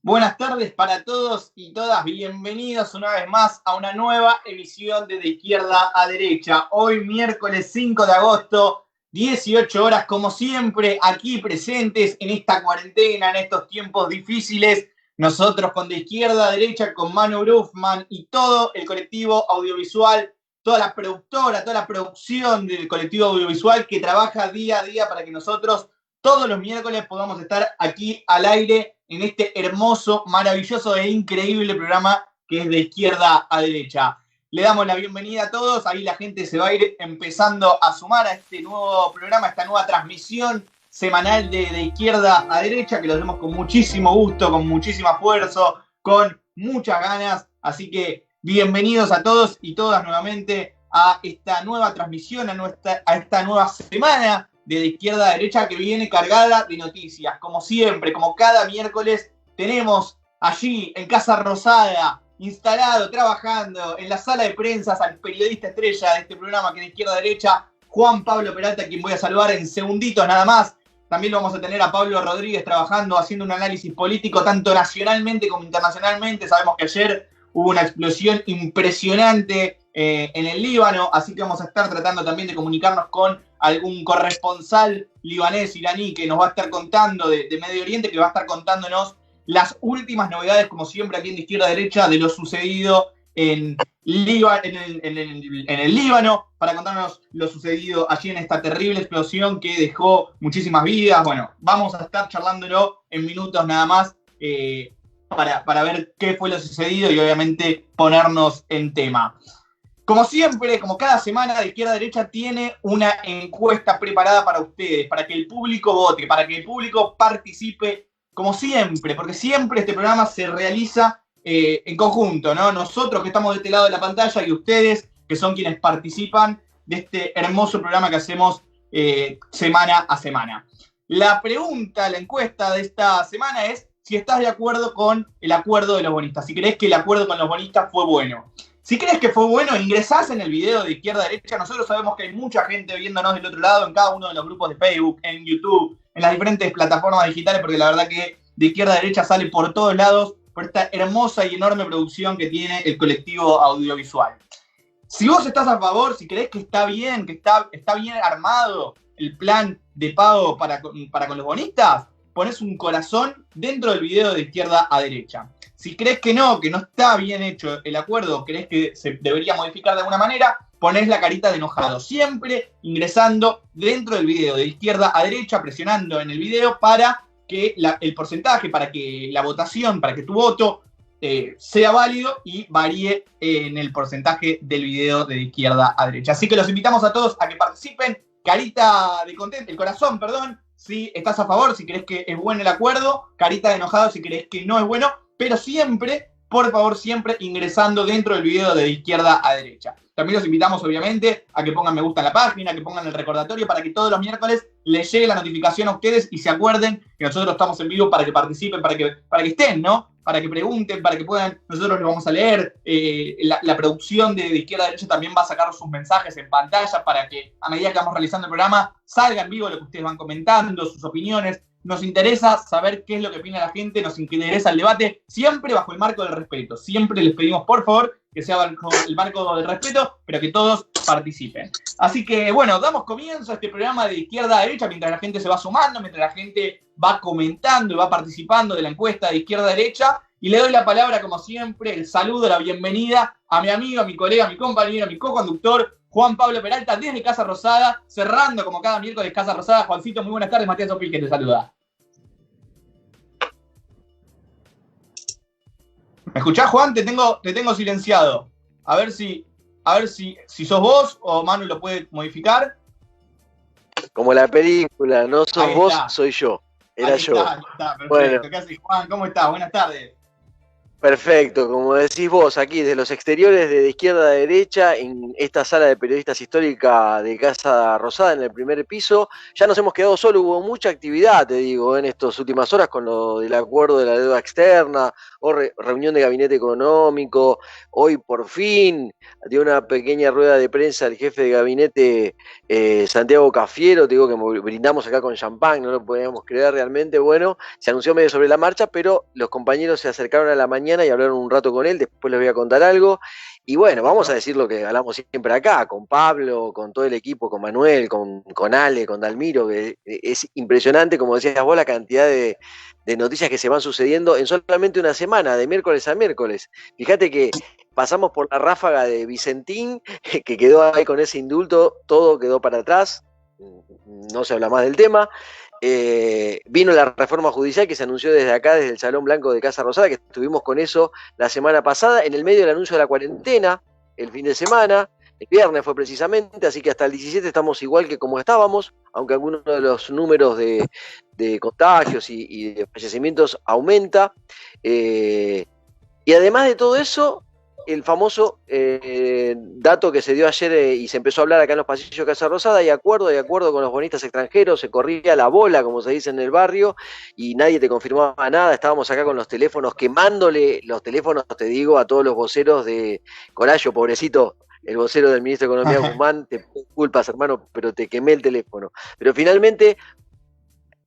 Buenas tardes para todos y todas. Bienvenidos una vez más a una nueva emisión de Izquierda a Derecha. Hoy miércoles 5 de agosto, 18 horas, como siempre, aquí presentes en esta cuarentena, en estos tiempos difíciles. Nosotros con De Izquierda a Derecha, con Manu Brufman y todo el colectivo audiovisual, toda la productora, toda la producción del colectivo audiovisual que trabaja día a día para que nosotros todos los miércoles podamos estar aquí al aire en este hermoso, maravilloso e increíble programa que es De Izquierda a Derecha. Le damos la bienvenida a todos, ahí la gente se va a ir empezando a sumar a este nuevo programa, a esta nueva transmisión semanal de Izquierda a Derecha, que lo hacemos con muchísimo gusto, con muchísimo esfuerzo, con muchas ganas, así que bienvenidos a todos y todas nuevamente a esta nueva transmisión, a esta nueva semana de Izquierda a Derecha, que viene cargada de noticias. Como siempre, como cada miércoles, tenemos allí en Casa Rosada, instalado, trabajando en la sala de prensa, al periodista estrella de este programa, que es de Izquierda a Derecha, Juan Pablo Peralta, a quien voy a saludar en segunditos nada más. También lo vamos a tener a Pablo Rodríguez trabajando, haciendo un análisis político, tanto nacionalmente como internacionalmente. Sabemos que ayer hubo una explosión impresionante en el Líbano, así que vamos a estar tratando también de comunicarnos con algún corresponsal libanés, iraní, que nos va a estar contando de Medio Oriente, que va a estar contándonos las últimas novedades, como siempre aquí en De Izquierda a Derecha, de lo sucedido en el Líbano, para contarnos lo sucedido allí en esta terrible explosión que dejó muchísimas vidas. Bueno, vamos a estar charlándolo en minutos nada más para ver qué fue lo sucedido y obviamente ponernos en tema. Como siempre, como cada semana, De Izquierda a Derecha tiene una encuesta preparada para ustedes, para que el público vote, para que el público participe, como siempre, porque siempre este programa se realiza en conjunto, ¿no? Nosotros que estamos de este lado de la pantalla y ustedes que son quienes participan de este hermoso programa que hacemos semana a semana. La pregunta, la encuesta de esta semana es si estás de acuerdo con el acuerdo de los bonistas, si crees que el acuerdo con los bonistas fue bueno. Si crees que fue bueno, ingresás en el video de Izquierda a Derecha. Nosotros sabemos que hay mucha gente viéndonos del otro lado, en cada uno de los grupos de Facebook, en YouTube, en las diferentes plataformas digitales, porque la verdad que De Izquierda a Derecha sale por todos lados, por esta hermosa y enorme producción que tiene el colectivo audiovisual. Si vos estás a favor, si crees que está bien bien armado el plan de pago para con los bonistas, ponés un corazón dentro del video de Izquierda a Derecha. Si crees que no está bien hecho el acuerdo, crees que se debería modificar de alguna manera, ponés la carita de enojado. Siempre ingresando dentro del video de Izquierda a Derecha, presionando en el video para que el porcentaje, para que la votación, para que tu voto sea válido y varíe en el porcentaje del video de Izquierda a Derecha. Así que los invitamos a todos a que participen. Carita de contento, el corazón, perdón, si estás a favor, si crees que es bueno el acuerdo, carita de enojado si crees que no es bueno, pero siempre, por favor, siempre ingresando dentro del video de Izquierda a Derecha. También los invitamos, obviamente, a que pongan me gusta en la página, que pongan el recordatorio para que todos los miércoles les llegue la notificación a ustedes y se acuerden que nosotros estamos en vivo para que participen, para que estén, ¿no? Para que pregunten, para que puedan, nosotros les vamos a leer. La producción de Izquierda a Derecha también va a sacar sus mensajes en pantalla para que a medida que vamos realizando el programa salga en vivo lo que ustedes van comentando, sus opiniones. Nos interesa saber qué es lo que opina la gente, nos interesa el debate, siempre bajo el marco del respeto. Siempre les pedimos, por favor, que sea bajo el marco del respeto, pero que todos participen. Así que, bueno, damos comienzo a este programa de Izquierda a Derecha mientras la gente se va sumando, mientras la gente va comentando y va participando de la encuesta de Izquierda a Derecha. Y le doy la palabra, como siempre, el saludo, la bienvenida a mi amigo, a mi colega, a mi compañero, a mi co-conductor, Juan Pablo Peralta, desde Casa Rosada, cerrando como cada miércoles Casa Rosada. Juancito, muy buenas tardes. Matías Opil, que te saluda. ¿Me escuchás, Juan? Te tengo silenciado. A ver si sos vos o Manu lo puede modificar. Como la película, no sos vos, soy yo. Era yo. Está, perfecto. Bueno. ¿Qué haces, Juan? ¿Cómo estás? Buenas tardes. Perfecto, como decís vos, aquí desde los exteriores de izquierda a derecha, en esta sala de periodistas histórica de Casa Rosada, en el primer piso, ya nos hemos quedado solos, hubo mucha actividad, te digo, en estas últimas horas con lo del acuerdo de la deuda externa, o reunión de gabinete económico, hoy por fin dio una pequeña rueda de prensa el jefe de gabinete Santiago Cafiero, te digo que brindamos acá con champán, no lo podíamos creer realmente, bueno, se anunció medio sobre la marcha, pero los compañeros se acercaron a la mañana y hablaron un rato con él, después les voy a contar algo. Y bueno, vamos a decir lo que hablamos siempre acá, con Pablo, con todo el equipo, con Manuel, con Ale, con Dalmiro, que es impresionante, como decías vos, la cantidad de noticias que se van sucediendo en solamente una semana, de miércoles a miércoles. Fíjate que pasamos por la ráfaga de Vicentín, que quedó ahí con ese indulto, todo quedó para atrás, no se habla más del tema. Vino la reforma judicial que se anunció desde acá, desde el Salón Blanco de Casa Rosada, que estuvimos con eso la semana pasada, en el medio del anuncio de la cuarentena, el fin de semana, el viernes fue precisamente, así que hasta el 17 estamos igual que como estábamos, aunque algunos de los números de contagios y de fallecimientos aumenta. Y además de todo eso, el famoso dato que se dio ayer y se empezó a hablar acá en los pasillos de Casa Rosada, de acuerdo con los bonistas extranjeros, se corría la bola, como se dice en el barrio, y nadie te confirmaba nada, estábamos acá con los teléfonos, quemándole los teléfonos, te digo, a todos los voceros de Corallo, pobrecito, el vocero del ministro de Economía, Guzmán, te pido disculpas, hermano, pero te quemé el teléfono. Pero finalmente,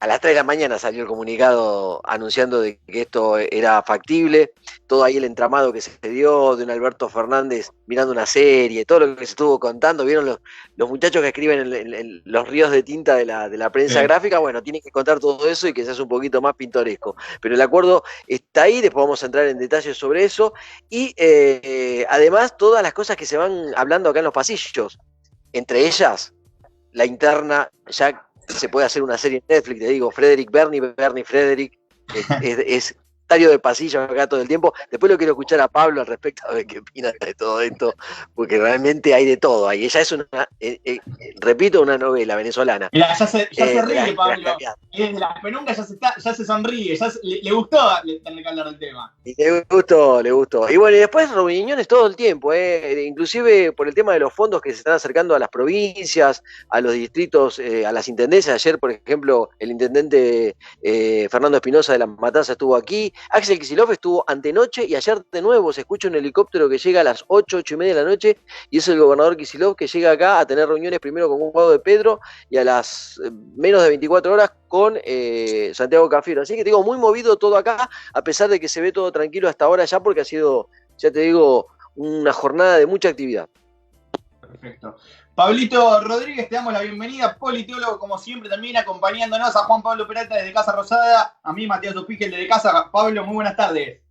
a las 3 de la mañana salió el comunicado anunciando de que esto era factible, todo ahí el entramado que se dio de un Alberto Fernández mirando una serie, todo lo que se estuvo contando, vieron los muchachos que escriben en los ríos de tinta de la prensa gráfica, bueno, tienen que contar todo eso y que se hace un poquito más pintoresco, pero el acuerdo está ahí, después vamos a entrar en detalles sobre eso, y además todas las cosas que se van hablando acá en los pasillos, entre ellas la interna, ya se puede hacer una serie en Netflix, te digo, Frederick Bernie Frederick, es estadio de pasillo acá todo el tiempo. Después lo quiero escuchar a Pablo al respecto a ver qué opina de todo esto, porque realmente hay de todo ahí. Ella es una, repito, una novela venezolana. Mira, ya se ríe, Pablo. Y desde la penumbra ya se sonríe, le gustó tener que hablar del tema. Y le gustó. Y bueno, y después reuniones todo el tiempo, inclusive por el tema de los fondos que se están acercando a las provincias, a los distritos, a las intendencias. Ayer, por ejemplo, el intendente Fernando Espinosa de La Matanza estuvo aquí. Axel Kicillof estuvo antenoche y ayer de nuevo se escucha un helicóptero que llega a las 8:30 de la noche y es el gobernador Kicillof que llega acá a tener reuniones primero con Guado de Pedro y a las menos de 24 horas con Santiago Cafiero. Así que te digo, muy movido todo acá, a pesar de que se ve todo tranquilo hasta ahora ya, porque ha sido, ya te digo, una jornada de mucha actividad. Perfecto. Pablito Rodríguez, te damos la bienvenida, politólogo como siempre también acompañándonos, a Juan Pablo Peralta desde Casa Rosada, a mí Matías Opigel desde Casa. Pablo, muy buenas tardes.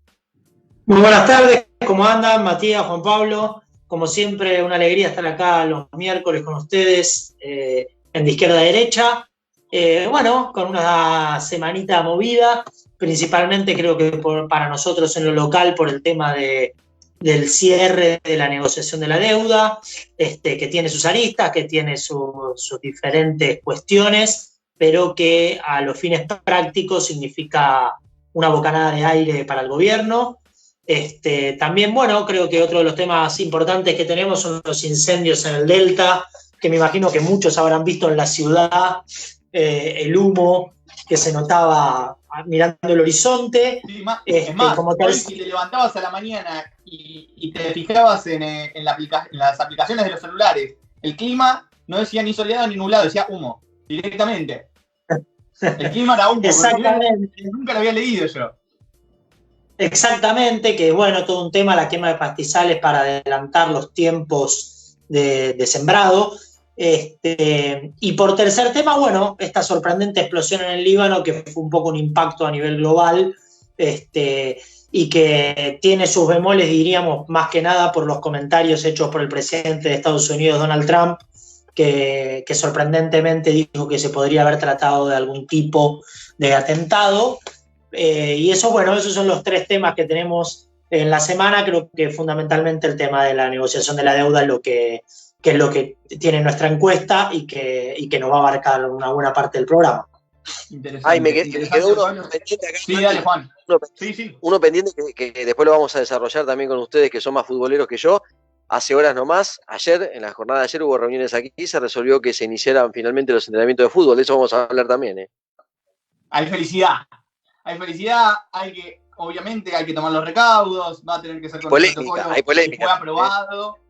Muy buenas tardes, ¿cómo andan? Matías, Juan Pablo, como siempre una alegría estar acá los miércoles con ustedes en De Izquierda a Derecha. Bueno, con una semanita movida, principalmente creo que para nosotros en lo local por el tema del cierre de la negociación de la deuda, que tiene sus aristas, que tiene sus diferentes cuestiones, pero que a los fines prácticos significa una bocanada de aire para el gobierno. También, bueno, creo que otro de los temas importantes que tenemos son los incendios en el Delta, que me imagino que muchos habrán visto en la ciudad, el humo que se notaba mirando el horizonte. Sí, es más, como hoy si te levantabas a la mañana y te fijabas en las aplicaciones de los celulares, el clima no decía ni soleado ni nublado, decía humo, directamente. El clima era humo. Exactamente. Nunca lo había leído yo. Exactamente, que bueno, todo un tema, la quema de pastizales para adelantar los tiempos de sembrado. Y por tercer tema, bueno, esta sorprendente explosión en el Líbano, que fue un poco un impacto a nivel global, y que tiene sus bemoles, diríamos, más que nada por los comentarios hechos por el presidente de Estados Unidos, Donald Trump, que sorprendentemente dijo que se podría haber tratado de algún tipo de atentado. Y eso, bueno, esos son los tres temas que tenemos en la semana. Creo que fundamentalmente el tema de la negociación de la deuda es lo que es lo que tiene nuestra encuesta y que nos va a abarcar una buena parte del programa. Interesante. Ay, me quedó uno Pablo. pendiente acá. Sí, dale, Juan. Uno, Sí. uno pendiente que después lo vamos a desarrollar también con ustedes, que son más futboleros que yo. Hace horas nomás, ayer, en la jornada de ayer hubo reuniones aquí y se resolvió que se iniciaran finalmente los entrenamientos de fútbol. De eso vamos a hablar también, ¿eh? Hay felicidad. Obviamente hay que tomar los recaudos, va a tener que ser con el protocolo. Hay polémica.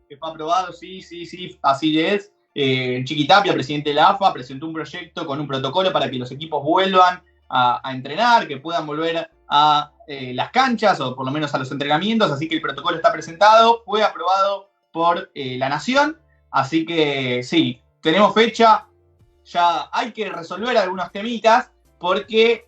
Que fue aprobado, sí, así es. Chiqui Tapia, presidente de la AFA, presentó un proyecto con un protocolo para que los equipos vuelvan a entrenar, que puedan volver a las canchas o por lo menos a los entrenamientos, así que el protocolo está presentado, fue aprobado por la Nación, así que sí, tenemos fecha, ya hay que resolver algunos temitas porque,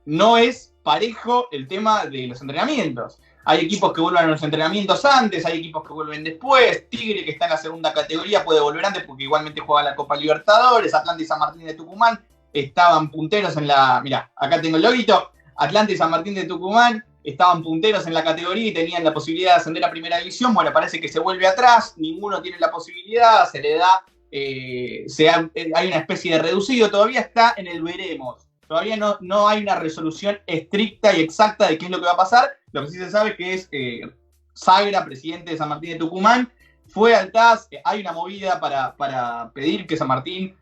no es parejo el tema de los entrenamientos. Hay equipos que vuelven a los entrenamientos antes, hay equipos que vuelven después. Tigre, que está en la segunda categoría, puede volver antes porque igualmente juega la Copa Libertadores. Atlanta y San Martín de Tucumán estaban punteros en la... Mirá, acá tengo el loguito. Atlanta y San Martín de Tucumán estaban punteros en la categoría y tenían la posibilidad de ascender a primera división. Bueno, parece que se vuelve atrás, ninguno tiene la posibilidad, se le da... hay una especie de reducido, todavía está en el veremos. Todavía no hay una resolución estricta y exacta de qué es lo que va a pasar. Lo que sí se sabe que es Sagra, presidente de San Martín de Tucumán, fue al TAS. Hay una movida para pedir que San Martín,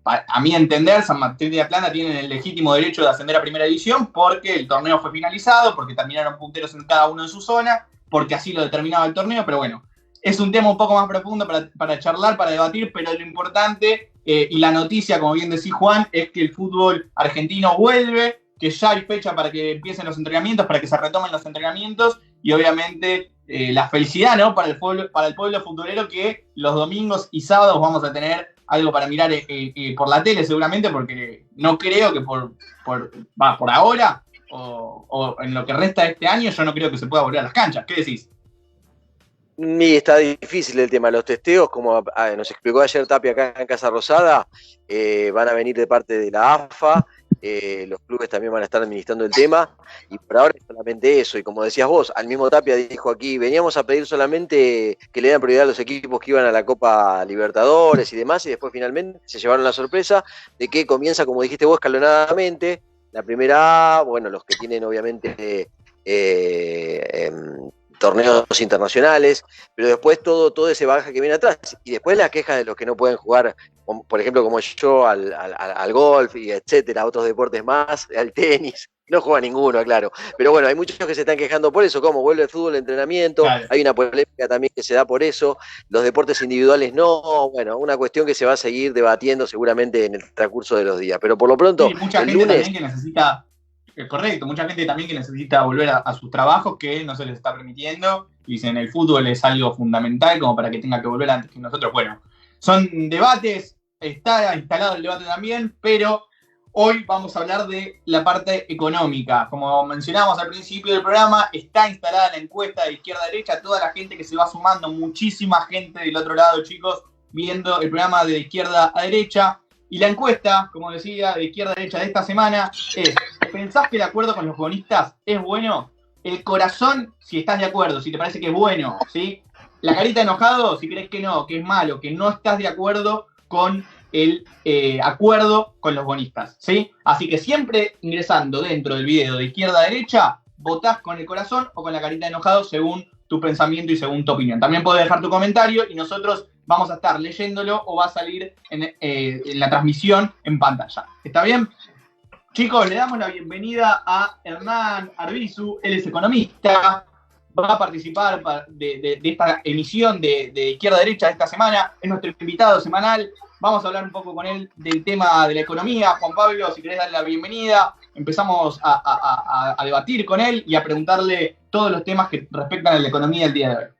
a mi entender, San Martín de Atlanta tienen el legítimo derecho de ascender a primera división porque el torneo fue finalizado, porque terminaron punteros en cada uno de su zona, porque así lo determinaba el torneo, pero bueno, es un tema un poco más profundo para charlar, para debatir, pero lo importante y la noticia, como bien decía Juan, es que el fútbol argentino vuelve, que ya hay fecha para que empiecen los entrenamientos, para que se retomen los entrenamientos y obviamente la felicidad, ¿no? Para el pueblo futbolero, que los domingos y sábados vamos a tener algo para mirar por la tele seguramente, porque no creo que por ahora o en lo que resta de este año yo no creo que se pueda volver a las canchas. ¿Qué decís? Y está difícil el tema de los testeos, como nos explicó ayer Tapia acá en Casa Rosada, van a venir de parte de la AFA, los clubes también van a estar administrando el tema, y por ahora es solamente eso, y como decías vos, al mismo Tapia dijo aquí, veníamos a pedir solamente que le dieran prioridad a los equipos que iban a la Copa Libertadores y demás, y después finalmente se llevaron la sorpresa de que comienza, como dijiste vos, escalonadamente, la primera A, bueno, los que tienen obviamente... torneos internacionales, pero después todo ese bagaje que viene atrás, y después la queja de los que no pueden jugar, por ejemplo, como yo, al golf, y etcétera, a otros deportes más, al tenis, no juega ninguno, claro, pero bueno, hay muchos que se están quejando por eso, como vuelve el fútbol, el entrenamiento, claro. Hay una polémica también que se da por eso, los deportes individuales no, bueno, una cuestión que se va a seguir debatiendo seguramente en el transcurso de los días, pero por lo pronto, sí, mucha gente lunes... también que necesita... Correcto, mucha gente también que necesita volver a sus trabajos que no se les está permitiendo y dicen el fútbol es algo fundamental como para que tenga que volver antes que nosotros. Bueno, son debates, está instalado el debate también, pero hoy vamos a hablar de la parte económica. Como mencionábamos al principio del programa, está instalada la encuesta de izquierda-derecha, toda la gente que se va sumando, muchísima gente del otro lado, chicos, viendo el programa de izquierda a derecha. Y la encuesta, como decía, de izquierda a derecha de esta semana es: ¿pensás que el acuerdo con los bonistas es bueno? El corazón, si estás de acuerdo, si te parece que es bueno, ¿sí? La carita de enojado, si crees que no, que es malo, que no estás de acuerdo con el acuerdo con los bonistas, ¿sí? Así que siempre ingresando dentro del video de izquierda a derecha, votás con el corazón o con la carita de enojado según tu pensamiento y según tu opinión. También podés dejar tu comentario y nosotros vamos a estar leyéndolo o va a salir en la transmisión en pantalla. ¿Está bien? Chicos, le damos la bienvenida a Hernán Arbizu, él es economista, va a participar de esta emisión de Izquierda a Derecha de esta semana, es nuestro invitado semanal, vamos a hablar un poco con él del tema de la economía. Juan Pablo, si querés darle la bienvenida, empezamos a debatir con él y a preguntarle todos los temas que respectan a la economía el día de hoy.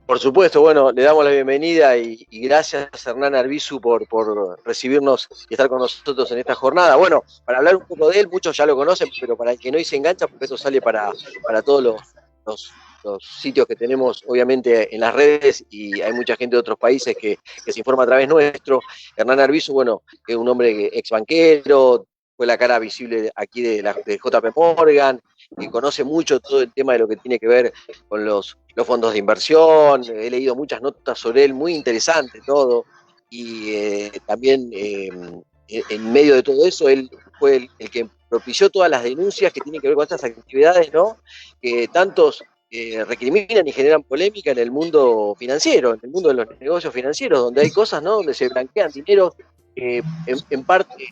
Por supuesto, bueno, le damos la bienvenida y gracias Hernán Arbizu por recibirnos y estar con nosotros en esta jornada. Bueno, para hablar un poco de él, muchos ya lo conocen, pero para el que no se engancha, porque eso sale para todos los sitios que tenemos, obviamente, en las redes, y hay mucha gente de otros países que se informa a través nuestro. Hernán Arbizu, bueno, es un hombre ex banquero, fue la cara visible aquí de JP Morgan, que conoce mucho todo el tema de lo que tiene que ver con los fondos de inversión. He leído muchas notas sobre él, muy interesante todo, y también en medio de todo eso, él fue el que propició todas las denuncias que tienen que ver con estas actividades, ¿no? Que tantos recriminan y generan polémica en el mundo financiero, en el mundo de los negocios financieros, donde hay cosas, ¿no? Donde se blanquean dinero, en parte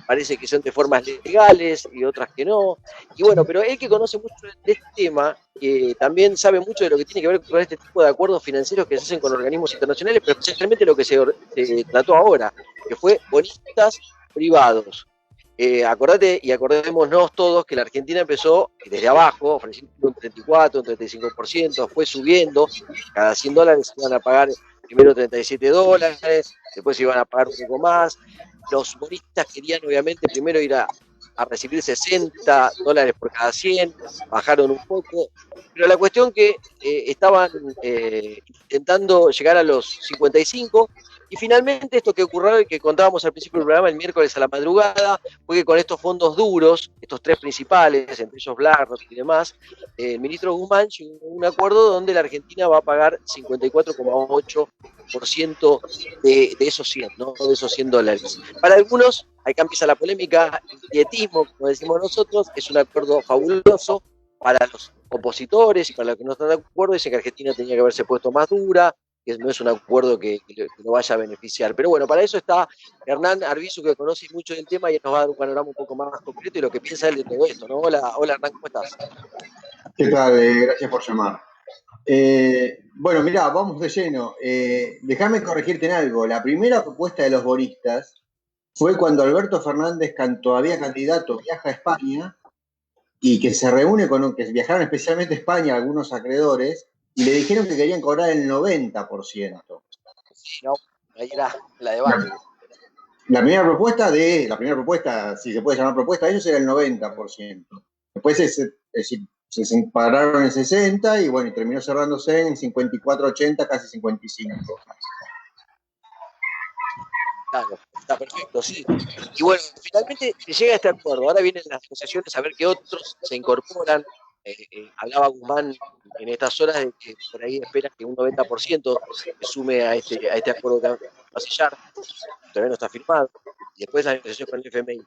parece que son de formas legales y otras que no. Y bueno, pero él que conoce mucho de este tema, que también sabe mucho de lo que tiene que ver con este tipo de acuerdos financieros que se hacen con organismos internacionales, pero especialmente lo que se trató ahora, que fue bonistas privados. Acordate y acordémonos todos que la Argentina empezó desde abajo, ofreciendo un 34, un 35%, fue subiendo, cada $100 se iban a pagar primero $37, después se iban a pagar un poco más. Los bonistas querían obviamente primero ir a recibir $60 por cada 100, bajaron un poco, pero la cuestión que estaban intentando llegar a los 55, y finalmente esto que ocurrió, que contábamos al principio del programa el miércoles a la madrugada, fue que con estos fondos duros, estos tres principales, entre ellos BlackRock y demás, el ministro Guzmán llegó a un acuerdo donde la Argentina va a pagar 54,8% de esos 100, ¿no? De esos $100. Para algunos, acá empieza la polémica, el dietismo, como decimos nosotros, es un acuerdo fabuloso. Para los opositores y para los que no están de acuerdo, dicen que Argentina tenía que haberse puesto más dura, que no es un acuerdo que lo vaya a beneficiar. Pero bueno, para eso está Hernán Arbizu, que conoce mucho del tema y nos va a dar un panorama un poco más concreto y lo que piensa él de todo esto, ¿no? Hola, hola Hernán, ¿cómo estás? ¿Qué tal? Gracias por llamar. Bueno, mirá, vamos de lleno. Déjame corregirte en algo. La primera propuesta de los bonistas fue cuando Alberto Fernández, todavía candidato, viaja a España y que se reúne que viajaron especialmente a España algunos acreedores y le dijeron que querían cobrar el 90%. Sí, no, ahí era la debate. La primera propuesta, si se puede llamar propuesta, ellos era el 90%. Después se separaron en 60 y bueno, y terminó cerrándose en 54-80, casi 55. Claro, está perfecto, sí. Y bueno, finalmente se llega a este acuerdo. Ahora vienen las negociaciones a ver qué otros se incorporan. Hablaba Guzmán en estas horas de que por ahí espera que un 90% se sume a este acuerdo que va a sellar. Todavía no está firmado. Y después la negociación con el FMI.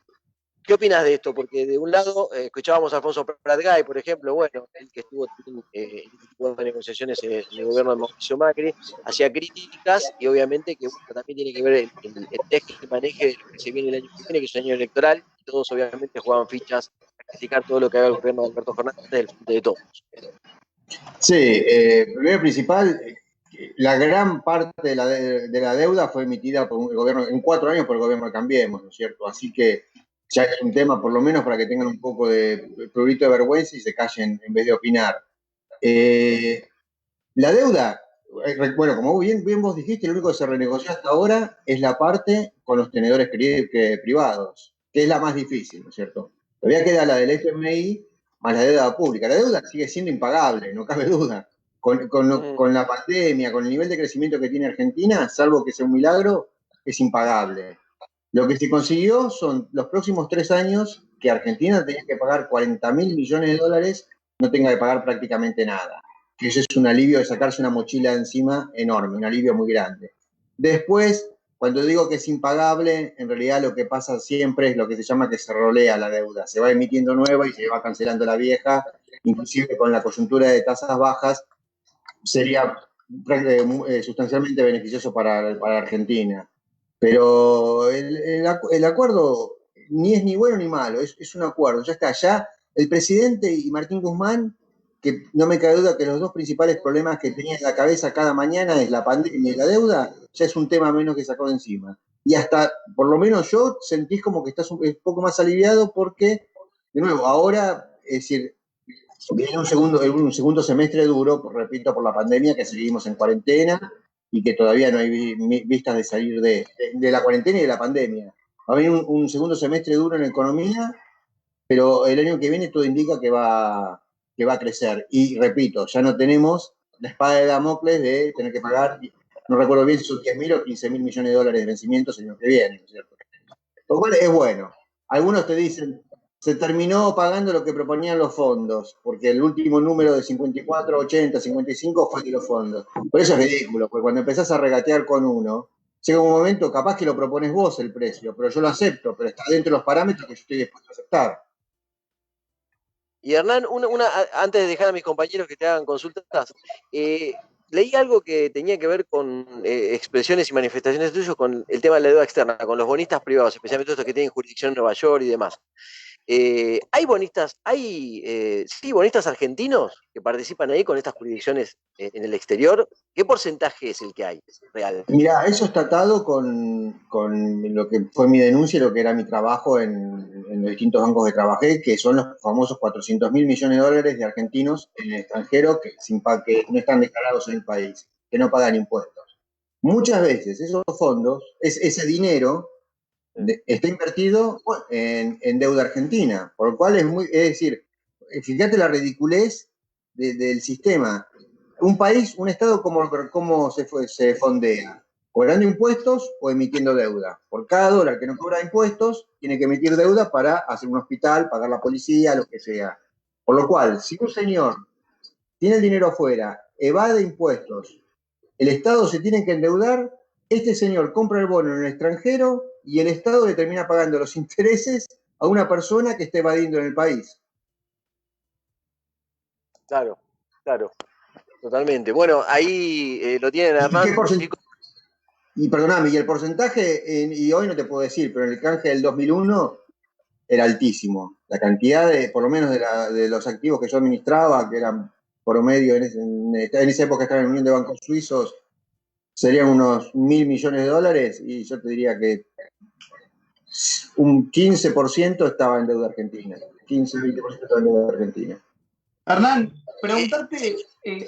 ¿Qué opinas de esto? Porque de un lado escuchábamos a Alfonso Pratgay, por ejemplo, bueno, el que estuvo en este tipo de negociaciones en el gobierno de Mauricio Macri, hacía críticas y obviamente que también tiene que ver el teje y maneje de lo que se viene el año que viene, que es un año electoral, y todos obviamente jugaban fichas a criticar todo lo que haga el gobierno de Alberto Fernández del frente de todos. Sí, primero principal, la gran parte de la deuda fue emitida por el gobierno, en 4 años por el gobierno de Cambiemos, ¿no es cierto? Así que ya es un tema, por lo menos, para que tengan un poco de prurito de vergüenza y se callen en vez de opinar. La deuda, bueno, como bien vos dijiste, lo único que se renegoció hasta ahora es la parte con los tenedores privados, que es la más difícil, ¿no es cierto? Todavía queda la del FMI más la deuda pública. La deuda sigue siendo impagable, no cabe duda. Con la pandemia, con el nivel de crecimiento que tiene Argentina, salvo que sea un milagro, es impagable. Lo que se consiguió son los próximos 3 años que Argentina tenía que pagar 40.000 millones de dólares, no tenga que pagar prácticamente nada. Que eso es un alivio de sacarse una mochila de encima enorme, un alivio muy grande. Después, cuando digo que es impagable, en realidad lo que pasa siempre es lo que se llama que se rolea la deuda. Se va emitiendo nueva y se va cancelando la vieja, inclusive con la coyuntura de tasas bajas, sería sustancialmente beneficioso para Argentina. Pero el acuerdo ni es ni bueno ni malo, es un acuerdo, ya está. Ya el presidente y Martín Guzmán, que no me cabe duda que los dos principales problemas que tenía en la cabeza cada mañana es la pandemia y la deuda, ya es un tema menos que sacó de encima. Y hasta, por lo menos yo, sentís como que estás un poco más aliviado porque, de nuevo, ahora, es decir, viene un segundo semestre duro, repito, por la pandemia, que seguimos en cuarentena y que todavía no hay vistas de salir de la cuarentena y de la pandemia. Va a venir un segundo semestre duro en economía, pero el año que viene todo indica que va a crecer. Y repito, ya no tenemos la espada de Damocles de tener que pagar, no recuerdo bien si son 10.000 o 15.000 millones de dólares de vencimientos el año que viene, ¿no es cierto? Lo cual es bueno. Algunos te dicen, se terminó pagando lo que proponían los fondos, porque el último número de 54, 80, 55 fue de los fondos. Por eso es ridículo, porque cuando empezás a regatear con uno, llega un momento, capaz que lo propones vos el precio, pero yo lo acepto, pero está dentro de los parámetros que yo estoy dispuesto a aceptar. Y Hernán, antes de dejar a mis compañeros que te hagan consultas, leí algo que tenía que ver con expresiones y manifestaciones tuyas con el tema de la deuda externa, con los bonistas privados, especialmente estos que tienen jurisdicción en Nueva York y demás. ¿Hay bonistas, bonistas argentinos que participan ahí con estas jurisdicciones en el exterior? ¿Qué porcentaje es el que hay real? Mira, eso está atado con lo que fue mi denuncia y lo que era mi trabajo en los distintos bancos que trabajé, que son los famosos 400.000 millones de dólares de argentinos en el extranjero que no están declarados en el país, que no pagan impuestos. Muchas veces esos fondos, ese dinero, está invertido en deuda argentina, por lo cual es decir, fíjate la ridiculez del sistema. Un país, un Estado, ¿cómo se fondea? Cobrando impuestos o emitiendo deuda. Por cada dólar que no cobra impuestos, tiene que emitir deuda para hacer un hospital, pagar la policía, lo que sea. Por lo cual, si un señor tiene el dinero afuera, evade impuestos, el Estado se tiene que endeudar, este señor compra el bono en el extranjero y el Estado le termina pagando los intereses a una persona que está evadiendo en el país. Claro, claro, totalmente. Bueno, ahí lo tienen, Hernán. Y perdóname, y el porcentaje, y hoy no te puedo decir, pero en el canje del 2001 era altísimo. La cantidad por lo menos de los activos que yo administraba, que eran promedio, en esa época estaba en la Unión de Bancos Suizos, serían unos 1.000 millones de dólares, y yo te diría que un 15% estaba en deuda argentina. 15-20% estaba en deuda argentina. Hernán, preguntarte,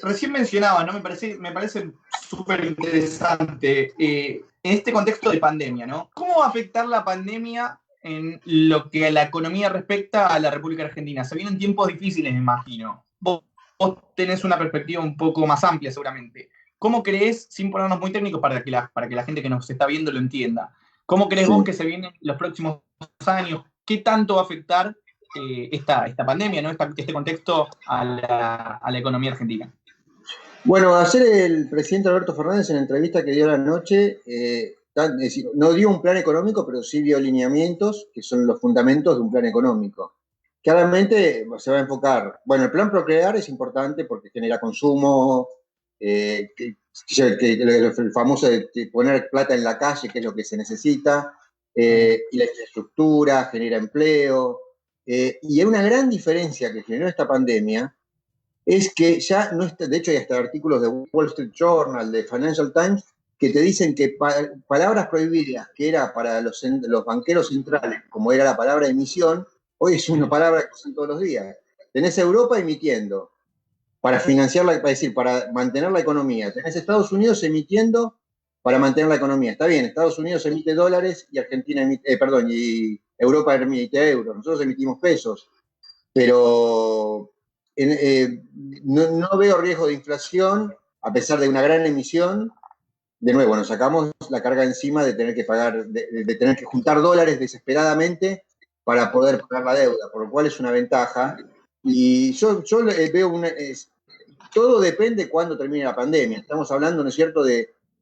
recién mencionaba, ¿no? Me parece súper interesante, en este contexto de pandemia, ¿no? ¿Cómo va a afectar la pandemia en lo que a la economía respecta a la República Argentina? Se vienen tiempos difíciles, me imagino. Vos tenés una perspectiva un poco más amplia, seguramente. ¿Cómo crees, sin ponernos muy técnicos para que la gente que nos está viendo lo entienda, cómo crees vos que se vienen los próximos años? ¿Qué tanto va a afectar esta pandemia, ¿no? Este contexto a la economía argentina? Bueno, ayer el presidente Alberto Fernández, en la entrevista que dio la noche, no dio un plan económico, pero sí dio lineamientos, que son los fundamentos de un plan económico. Claramente se va a enfocar, bueno, el plan Procrear es importante porque genera consumo, el famoso de poner plata en la calle, que es lo que se necesita, y la infraestructura, genera empleo. Y hay una gran diferencia que generó esta pandemia, es que ya no está, de hecho hay hasta artículos de Wall Street Journal, de Financial Times, que te dicen que palabras prohibidas, que era para los banqueros centrales, como era la palabra emisión, hoy es una palabra que usan todos los días. Tenés Europa emitiendo para financiarla, para mantener la economía. Tenés Estados Unidos emitiendo para mantener la economía. Está bien, Estados Unidos emite dólares y y Europa emite euros. Nosotros emitimos pesos, pero no veo riesgo de inflación a pesar de una gran emisión. De nuevo, nos sacamos la carga encima de tener que pagar, de tener que juntar dólares desesperadamente para poder pagar la deuda, por lo cual es una ventaja. Y yo veo todo depende cuándo termine la pandemia. Estamos hablando, ¿no es cierto?,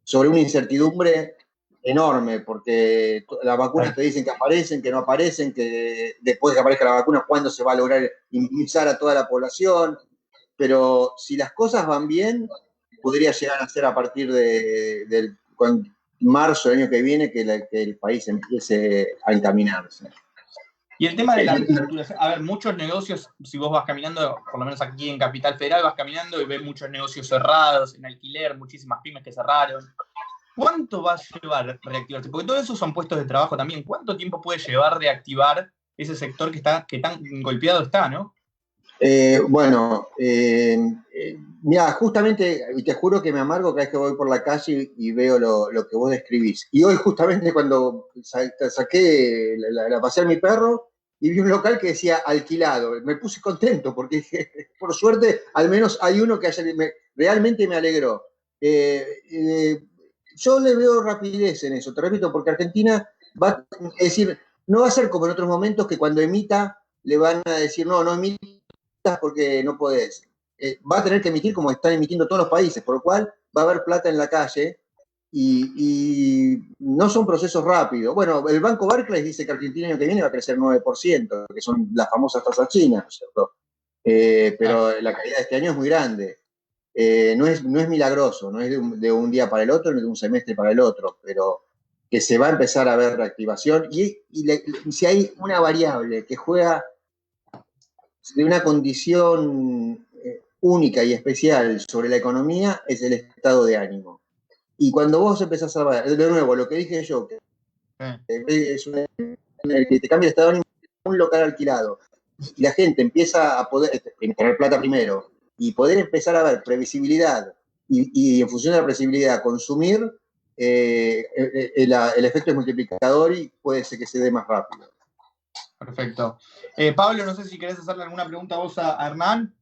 sobre una incertidumbre enorme, porque las vacunas te dicen que aparecen, que no aparecen, que después de que aparezca la vacuna, cuándo se va a lograr inmunizar a toda la población. Pero si las cosas van bien, podría llegar a ser a partir de marzo del año que viene que el país empiece a encaminarse. Y el tema de la reestructuración, a ver, muchos negocios, si vos vas caminando, por lo menos aquí en Capital Federal, vas caminando y ves muchos negocios cerrados, en alquiler, muchísimas pymes que cerraron. ¿Cuánto va a llevar reactivarse? Porque todo eso son puestos de trabajo también. ¿Cuánto tiempo puede llevar reactivar ese sector que tan golpeado está, no? Mira, justamente, y te juro que me amargo cada vez que voy por la calle y veo lo que vos describís. Y hoy justamente cuando saqué la pasear mi perro y vi un local que decía alquilado, me puse contento porque dije, por suerte, al menos hay uno que realmente me alegró. Yo le veo rapidez en eso, te repito, porque Argentina es decir, no va a ser como en otros momentos que cuando emita le van a decir, no emitas porque no podés. Va a tener que emitir como están emitiendo todos los países, por lo cual va a haber plata en la calle y no son procesos rápidos. Bueno, el Banco Barclays dice que Argentina el año que viene va a crecer 9%, que son las famosas tasas chinas, ¿no es cierto? Pero la caída de este año es muy grande. No es milagroso, no es de un día para el otro, ni de un semestre para el otro, pero que se va a empezar a ver reactivación. Y si hay una variable que juega de una condición única y especial sobre la economía, es el estado de ánimo. Y cuando vos empezás a ver, de nuevo, lo que dije yo, que es que te cambia el estado de ánimo, un local alquilado, y la gente empieza a poder tener plata primero, y poder empezar a ver previsibilidad, y en función de la previsibilidad consumir, el efecto es multiplicador y puede ser que se dé más rápido. Perfecto. Pablo, no sé si querés hacerle alguna pregunta vos a Hernán.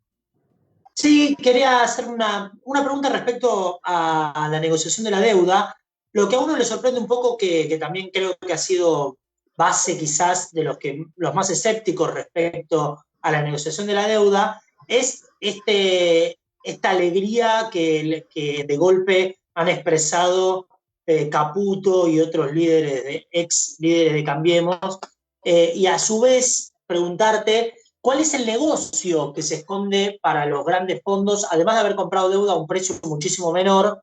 Sí, quería hacer una pregunta respecto a la negociación de la deuda. Lo que a uno le sorprende un poco, que también creo que ha sido base quizás de los más escépticos respecto a la negociación de la deuda, es esta alegría que de golpe han expresado Caputo y otros ex líderes de Cambiemos, y a su vez preguntarte ¿cuál es el negocio que se esconde para los grandes fondos, además de haber comprado deuda a un precio muchísimo menor?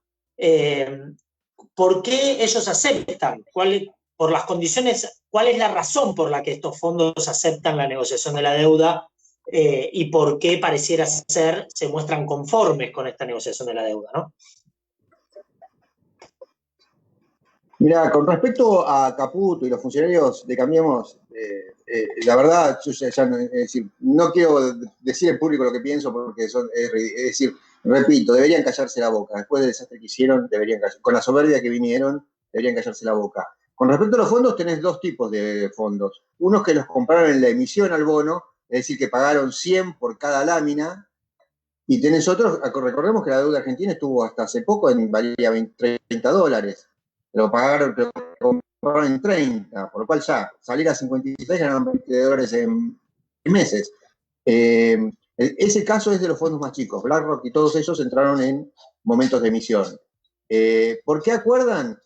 ¿Por qué ellos aceptan? Por las condiciones, ¿cuál es la razón por la que estos fondos aceptan la negociación de la deuda? Y por qué pareciera ser, se muestran conformes con esta negociación de la deuda, ¿no? Mira, con respecto a Caputo y los funcionarios de Cambiemos, la verdad, yo es decir, no quiero decir en público lo que pienso porque es decir, repito, deberían callarse la boca. Después del desastre que hicieron, deberían callarse. Con la soberbia que vinieron, deberían callarse la boca. Con respecto a los fondos, tenés dos tipos de fondos. Unos que los compraron en la emisión al bono, es decir, que pagaron 100 por cada lámina, y tenés otros, recordemos que la deuda argentina estuvo hasta hace poco valía $30. Lo compraron en 30, por lo cual ya salir a 56 ganaron $20 en meses. Ese caso es de los fondos más chicos. BlackRock y todos ellos entraron en momentos de emisión. ¿Por qué acuerdan?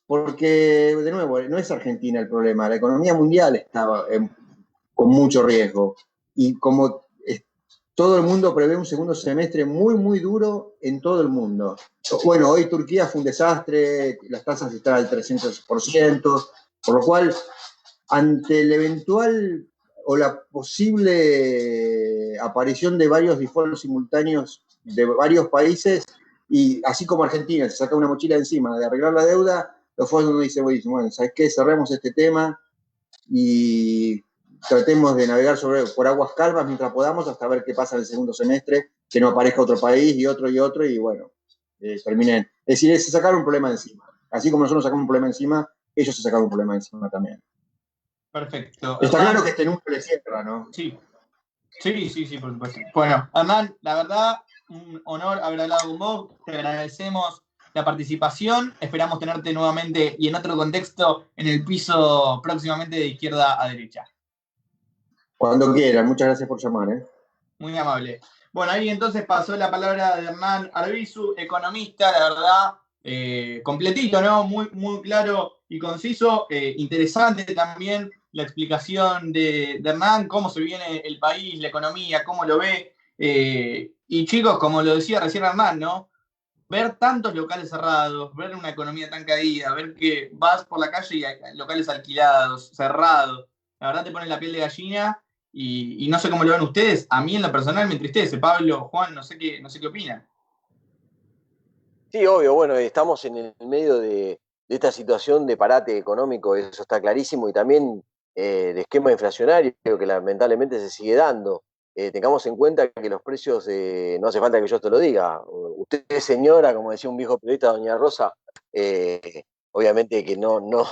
Porque, de nuevo, no es Argentina el problema. La economía mundial estaba con mucho riesgo. Y como todo el mundo prevé un segundo semestre muy, muy duro en todo el mundo. Bueno, hoy Turquía fue un desastre, las tasas están al 300%, por lo cual, ante el eventual o la posible aparición de varios defaults simultáneos de varios países, y así como Argentina se saca una mochila encima de arreglar la deuda, los fondos dicen, bueno, ¿sabes qué? Cerremos este tema y tratemos de navegar por aguas calmas mientras podamos hasta ver qué pasa en el segundo semestre, que no aparezca otro país y otro, y bueno, terminen. Es decir, se sacaron un problema encima. Así como nosotros sacamos un problema encima, ellos se sacaron un problema encima también. Perfecto. Está claro que este número le cierra, ¿no? Sí, por supuesto. Bueno, Hernán, la verdad, un honor haber hablado con vos. Te agradecemos la participación. Esperamos tenerte nuevamente y en otro contexto en el piso próximamente de izquierda a derecha. Cuando quieran. Muchas gracias por llamar. Muy amable. Bueno, ahí entonces pasó la palabra de Hernán Arbizu, economista, la verdad, completito, ¿no? Muy, muy claro y conciso. Interesante también la explicación de Hernán, cómo se viene el país, la economía, cómo lo ve. Y chicos, como lo decía recién Hernán, ¿no? Ver tantos locales cerrados, ver una economía tan caída, ver que vas por la calle y hay locales alquilados, cerrados, la verdad te pone la piel de gallina. Y no sé cómo lo ven ustedes. A mí en lo personal me entristece. Pablo, Juan, no sé qué opinan. Sí, obvio, bueno, estamos en el medio de esta situación de parate económico, eso está clarísimo, y también de esquema inflacionario que lamentablemente se sigue dando. Tengamos en cuenta que los precios, no hace falta que yo te lo diga, usted señora, como decía un viejo periodista, doña Rosa, obviamente que no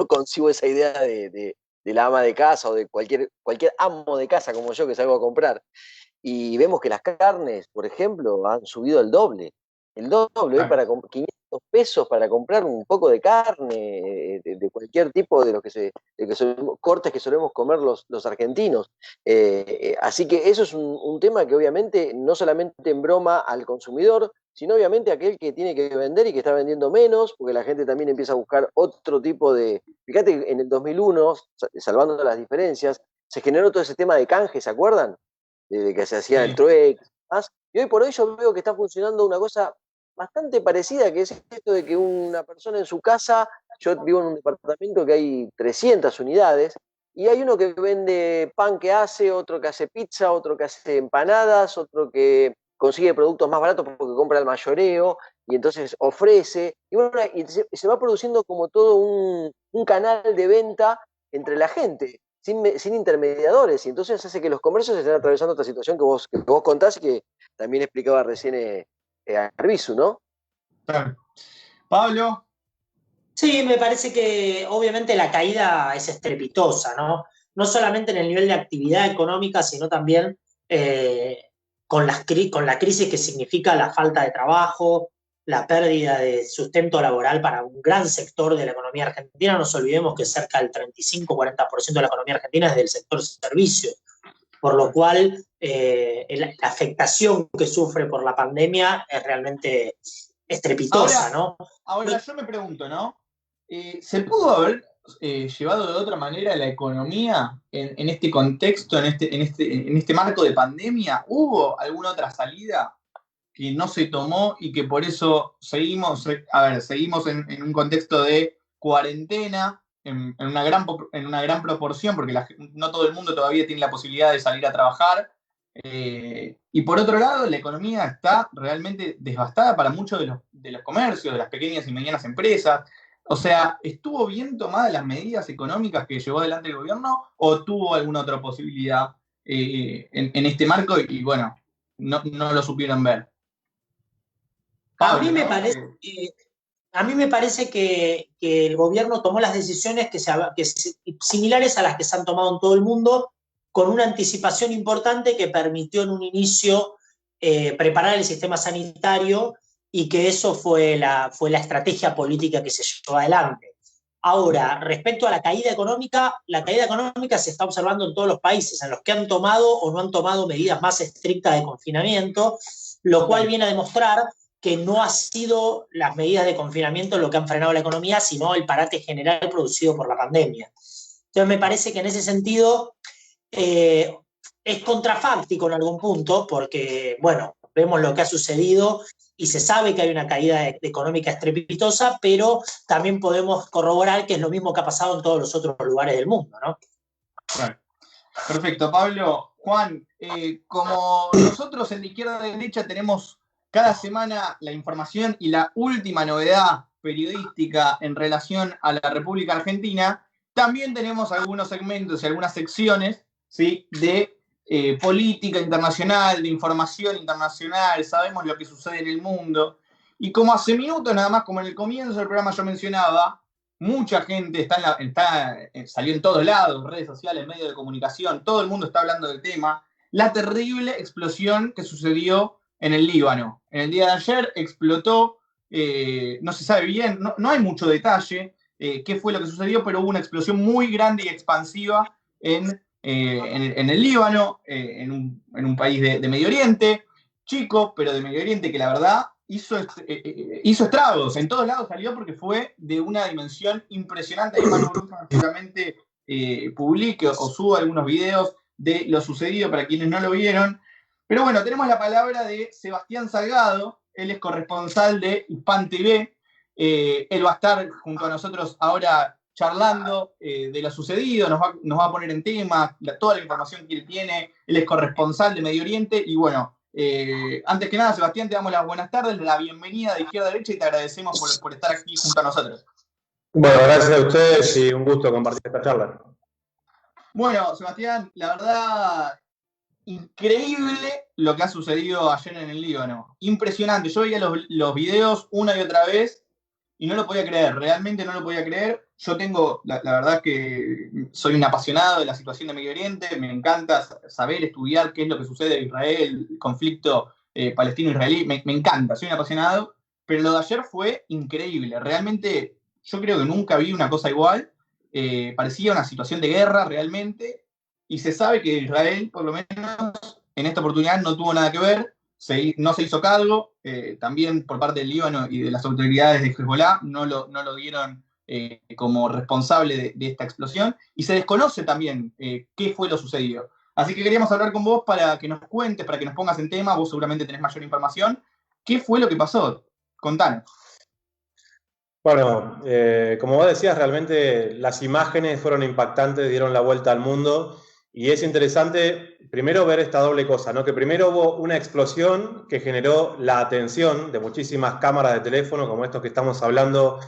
concibo esa idea de la ama de casa o de cualquier amo de casa como yo que salgo a comprar. Y vemos que las carnes, por ejemplo, han subido el doble. El doble, hoy para 500 pesos para comprar un poco de carne, de cualquier tipo de cortes que solemos comer los argentinos. Así que eso es un tema que obviamente no solamente embroma al consumidor, sino obviamente aquel que tiene que vender y que está vendiendo menos, porque la gente también empieza a buscar otro tipo de... Fíjate que en el 2001, salvando las diferencias, se generó todo ese tema de canje, ¿se acuerdan? De que se hacía el trueque, más. Y hoy por hoy yo veo que está funcionando una cosa bastante parecida, que es esto de que una persona en su casa, yo vivo en un departamento que hay 300 unidades, y hay uno que vende pan que hace, otro que hace pizza, otro que hace empanadas, otro que consigue productos más baratos porque compra el mayoreo, y entonces ofrece, y bueno, y se va produciendo como todo un canal de venta entre la gente, sin intermediadores, y entonces hace que los comercios estén atravesando esta situación que vos contás y que también explicaba recién Arbizu, ¿no? Claro. Pablo. Sí, me parece que obviamente la caída es estrepitosa, ¿no? No solamente en el nivel de actividad económica, sino también con la crisis que significa la falta de trabajo, la pérdida de sustento laboral para un gran sector de la economía argentina. No nos olvidemos que cerca del 35-40% de la economía argentina es del sector servicios, por lo cual la afectación que sufre por la pandemia es realmente estrepitosa, ¿no? Ahora yo me pregunto, ¿no? ¿Se pudo haber llevado de otra manera la economía en este contexto, en este marco de pandemia? ¿Hubo alguna otra salida que no se tomó y que por eso seguimos en un contexto de cuarentena, en una gran proporción, porque no todo el mundo todavía tiene la posibilidad de salir a trabajar? Y por otro lado, la economía está realmente devastada para muchos de los comercios, de las pequeñas y medianas empresas. O sea, ¿estuvo bien tomadas las medidas económicas que llevó adelante el gobierno o tuvo alguna otra posibilidad en este marco y bueno, no lo supieron ver? Pablo, a mí me parece que el gobierno tomó las decisiones similares a las que se han tomado en todo el mundo, con una anticipación importante que permitió en un inicio preparar el sistema sanitario, y que eso fue la estrategia política que se llevó adelante. Ahora, respecto a la caída económica se está observando en todos los países en los que han tomado o no han tomado medidas más estrictas de confinamiento, lo cual viene a demostrar que no ha sido las medidas de confinamiento lo que han frenado la economía, sino el parate general producido por la pandemia. Entonces me parece que en ese sentido es contrafáctico en algún punto, porque, bueno, vemos lo que ha sucedido y se sabe que hay una caída económica estrepitosa, pero también podemos corroborar que es lo mismo que ha pasado en todos los otros lugares del mundo, ¿no? Bueno, perfecto, Pablo. Juan, como nosotros en la izquierda y derecha tenemos cada semana la información y la última novedad periodística en relación a la República Argentina, también tenemos algunos segmentos y algunas secciones, ¿sí?, de política internacional, de información internacional, sabemos lo que sucede en el mundo. Y como hace minutos nada más, como en el comienzo del programa yo mencionaba, mucha gente salió en todos lados, redes sociales, medios de comunicación, todo el mundo está hablando del tema, la terrible explosión que sucedió en el Líbano. En el día de ayer explotó, no se sabe bien, no hay mucho detalle qué fue lo que sucedió, pero hubo una explosión muy grande y expansiva en el Líbano, en un país de Medio Oriente, chico, pero de Medio Oriente, que la verdad hizo estragos. En todos lados salió porque fue de una dimensión impresionante. Ahí Manu Bruno seguramente publique o suba algunos videos de lo sucedido para quienes no lo vieron. Pero bueno, tenemos la palabra de Sebastián Salgado, él es corresponsal de Hispan TV. Él va a estar junto a nosotros ahora charlando de lo sucedido, nos va a poner en tema toda la información que él tiene. Él es corresponsal de Medio Oriente y bueno, antes que nada, Sebastián, te damos las buenas tardes, la bienvenida de izquierda a derecha y te agradecemos por estar aquí junto a nosotros. Bueno, gracias a ustedes y un gusto compartir esta charla. Bueno, Sebastián, la verdad, increíble lo que ha sucedido ayer en el Líbano. Impresionante. Yo veía los videos una y otra vez y no lo podía creer, realmente no lo podía creer. Yo tengo, la verdad es que soy un apasionado de la situación de Medio Oriente, me encanta saber, estudiar qué es lo que sucede en Israel, el conflicto palestino-israelí, me encanta, soy un apasionado, pero lo de ayer fue increíble. Realmente yo creo que nunca vi una cosa igual, parecía una situación de guerra realmente, y se sabe que Israel, por lo menos en esta oportunidad, no tuvo nada que ver. no se hizo cargo, también por parte del Líbano y de las autoridades de Hezbollah no lo dieron como responsable de esta explosión, y se desconoce también qué fue lo sucedido. Así que queríamos hablar con vos para que nos cuentes, para que nos pongas en tema, vos seguramente tenés mayor información. ¿Qué fue lo que pasó? Contanos. Bueno, como vos decías, realmente las imágenes fueron impactantes, dieron la vuelta al mundo, y es interesante primero ver esta doble cosa, ¿no? Que primero hubo una explosión que generó la atención de muchísimas cámaras de teléfono, como estos que estamos hablando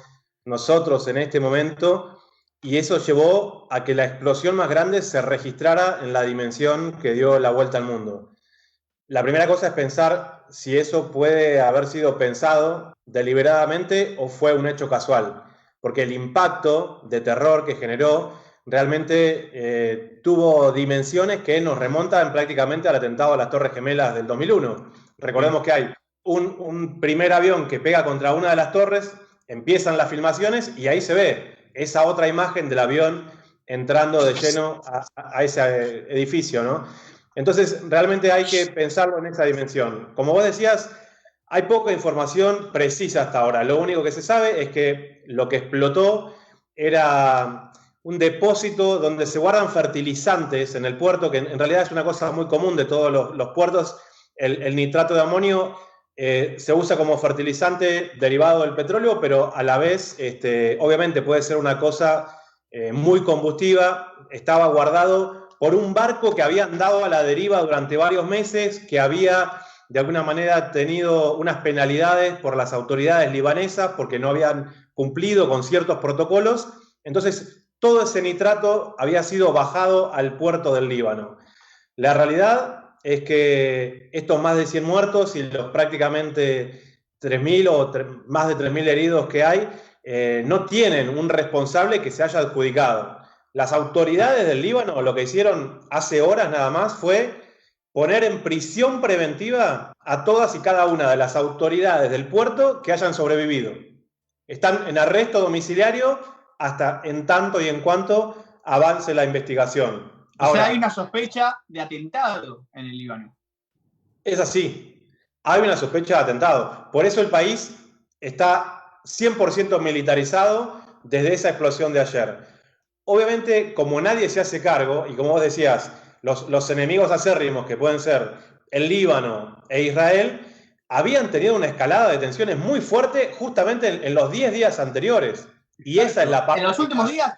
nosotros en este momento, y eso llevó a que la explosión más grande se registrara en la dimensión que dio la vuelta al mundo. La primera cosa es pensar si eso puede haber sido pensado deliberadamente o fue un hecho casual, porque el impacto de terror que generó realmente tuvo dimensiones que nos remontan prácticamente al atentado a las Torres Gemelas del 2001. Recordemos que hay un primer avión que pega contra una de las torres, empiezan las filmaciones y ahí se ve esa otra imagen del avión entrando de lleno a ese edificio, ¿no? Entonces, realmente hay que pensarlo en esa dimensión. Como vos decías, hay poca información precisa hasta ahora. Lo único que se sabe es que lo que explotó era un depósito donde se guardan fertilizantes en el puerto, que en realidad es una cosa muy común de todos los puertos. El nitrato de amonio se usa como fertilizante derivado del petróleo, pero a la vez, obviamente puede ser una cosa muy combustiva. Estaba guardado por un barco que había andado a la deriva durante varios meses, que había de alguna manera tenido unas penalidades por las autoridades libanesas porque no habían cumplido con ciertos protocolos. Entonces, todo ese nitrato había sido bajado al puerto del Líbano. La realidad es que estos más de 100 muertos y los prácticamente 3.000 o más de 3.000 heridos que hay, no tienen un responsable que se haya adjudicado. Las autoridades del Líbano lo que hicieron hace horas nada más fue poner en prisión preventiva a todas y cada una de las autoridades del puerto que hayan sobrevivido. Están en arresto domiciliario hasta en tanto y en cuanto avance la investigación. Ahora, o sea, hay una sospecha de atentado en el Líbano. Es así. Hay una sospecha de atentado. Por eso el país está 100% militarizado desde esa explosión de ayer. Obviamente, como nadie se hace cargo, y como vos decías, los enemigos acérrimos que pueden ser el Líbano e Israel, habían tenido una escalada de tensiones muy fuerte justamente en los 10 días anteriores. Y esa es la parte... En los últimos días,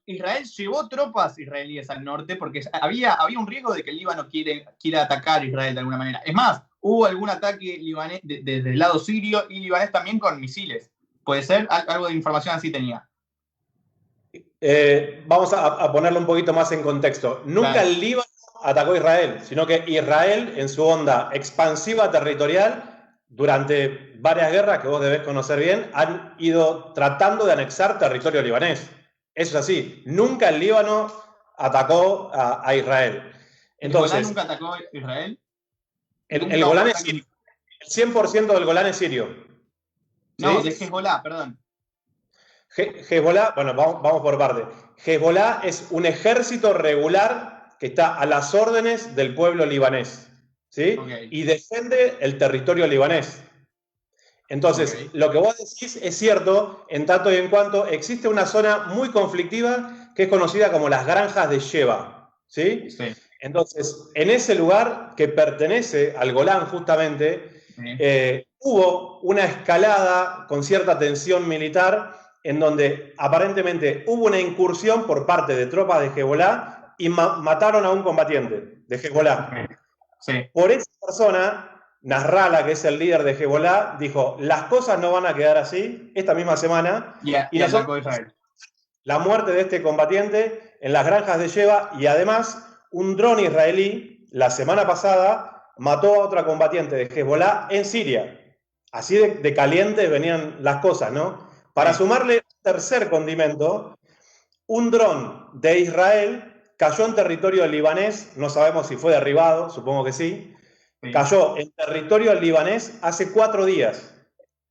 Israel llevó tropas israelíes al norte porque había un riesgo de que el Líbano quiera atacar a Israel de alguna manera. Es más, hubo algún ataque libanés desde el lado sirio y libanés también con misiles. ¿Puede ser? Algo de información así tenía. Vamos a ponerlo un poquito más en contexto. Nunca el Líbano atacó a Israel, sino que Israel, en su onda expansiva territorial, durante varias guerras que vos debés conocer bien, han ido tratando de anexar territorio libanés. Eso es así. Nunca el Líbano atacó a Israel. Entonces, ¿El Golán nunca atacó a Israel? El Golán es sirio. El 100% del Golán es sirio. No, ¿sí? De Hezbollah, perdón. Hezbollah, bueno, vamos por parte. Hezbollah es un ejército regular que está a las órdenes del pueblo libanés, ¿sí? Okay. Y defiende el territorio libanés. Entonces, lo que vos decís es cierto, en tanto y en cuanto existe una zona muy conflictiva que es conocida como las granjas de Sheba, ¿sí? Sí. Entonces, en ese lugar que pertenece al Golán justamente, hubo una escalada con cierta tensión militar en donde aparentemente hubo una incursión por parte de tropas de Hezbollah y mataron a un combatiente de Hezbollah. Sí. Por esa persona, Nasrallah, que es el líder de Hezbollah, dijo, las cosas no van a quedar así esta misma semana. Y nosotros, la muerte de este combatiente en las granjas de Sheba, y además un dron israelí la semana pasada mató a otra combatiente de Hezbollah en Siria. Así de caliente venían las cosas, ¿no? Para sumarle un tercer condimento, un dron de Israel cayó en territorio libanés, no sabemos si fue derribado, supongo que sí, cayó en territorio libanés hace 4 días.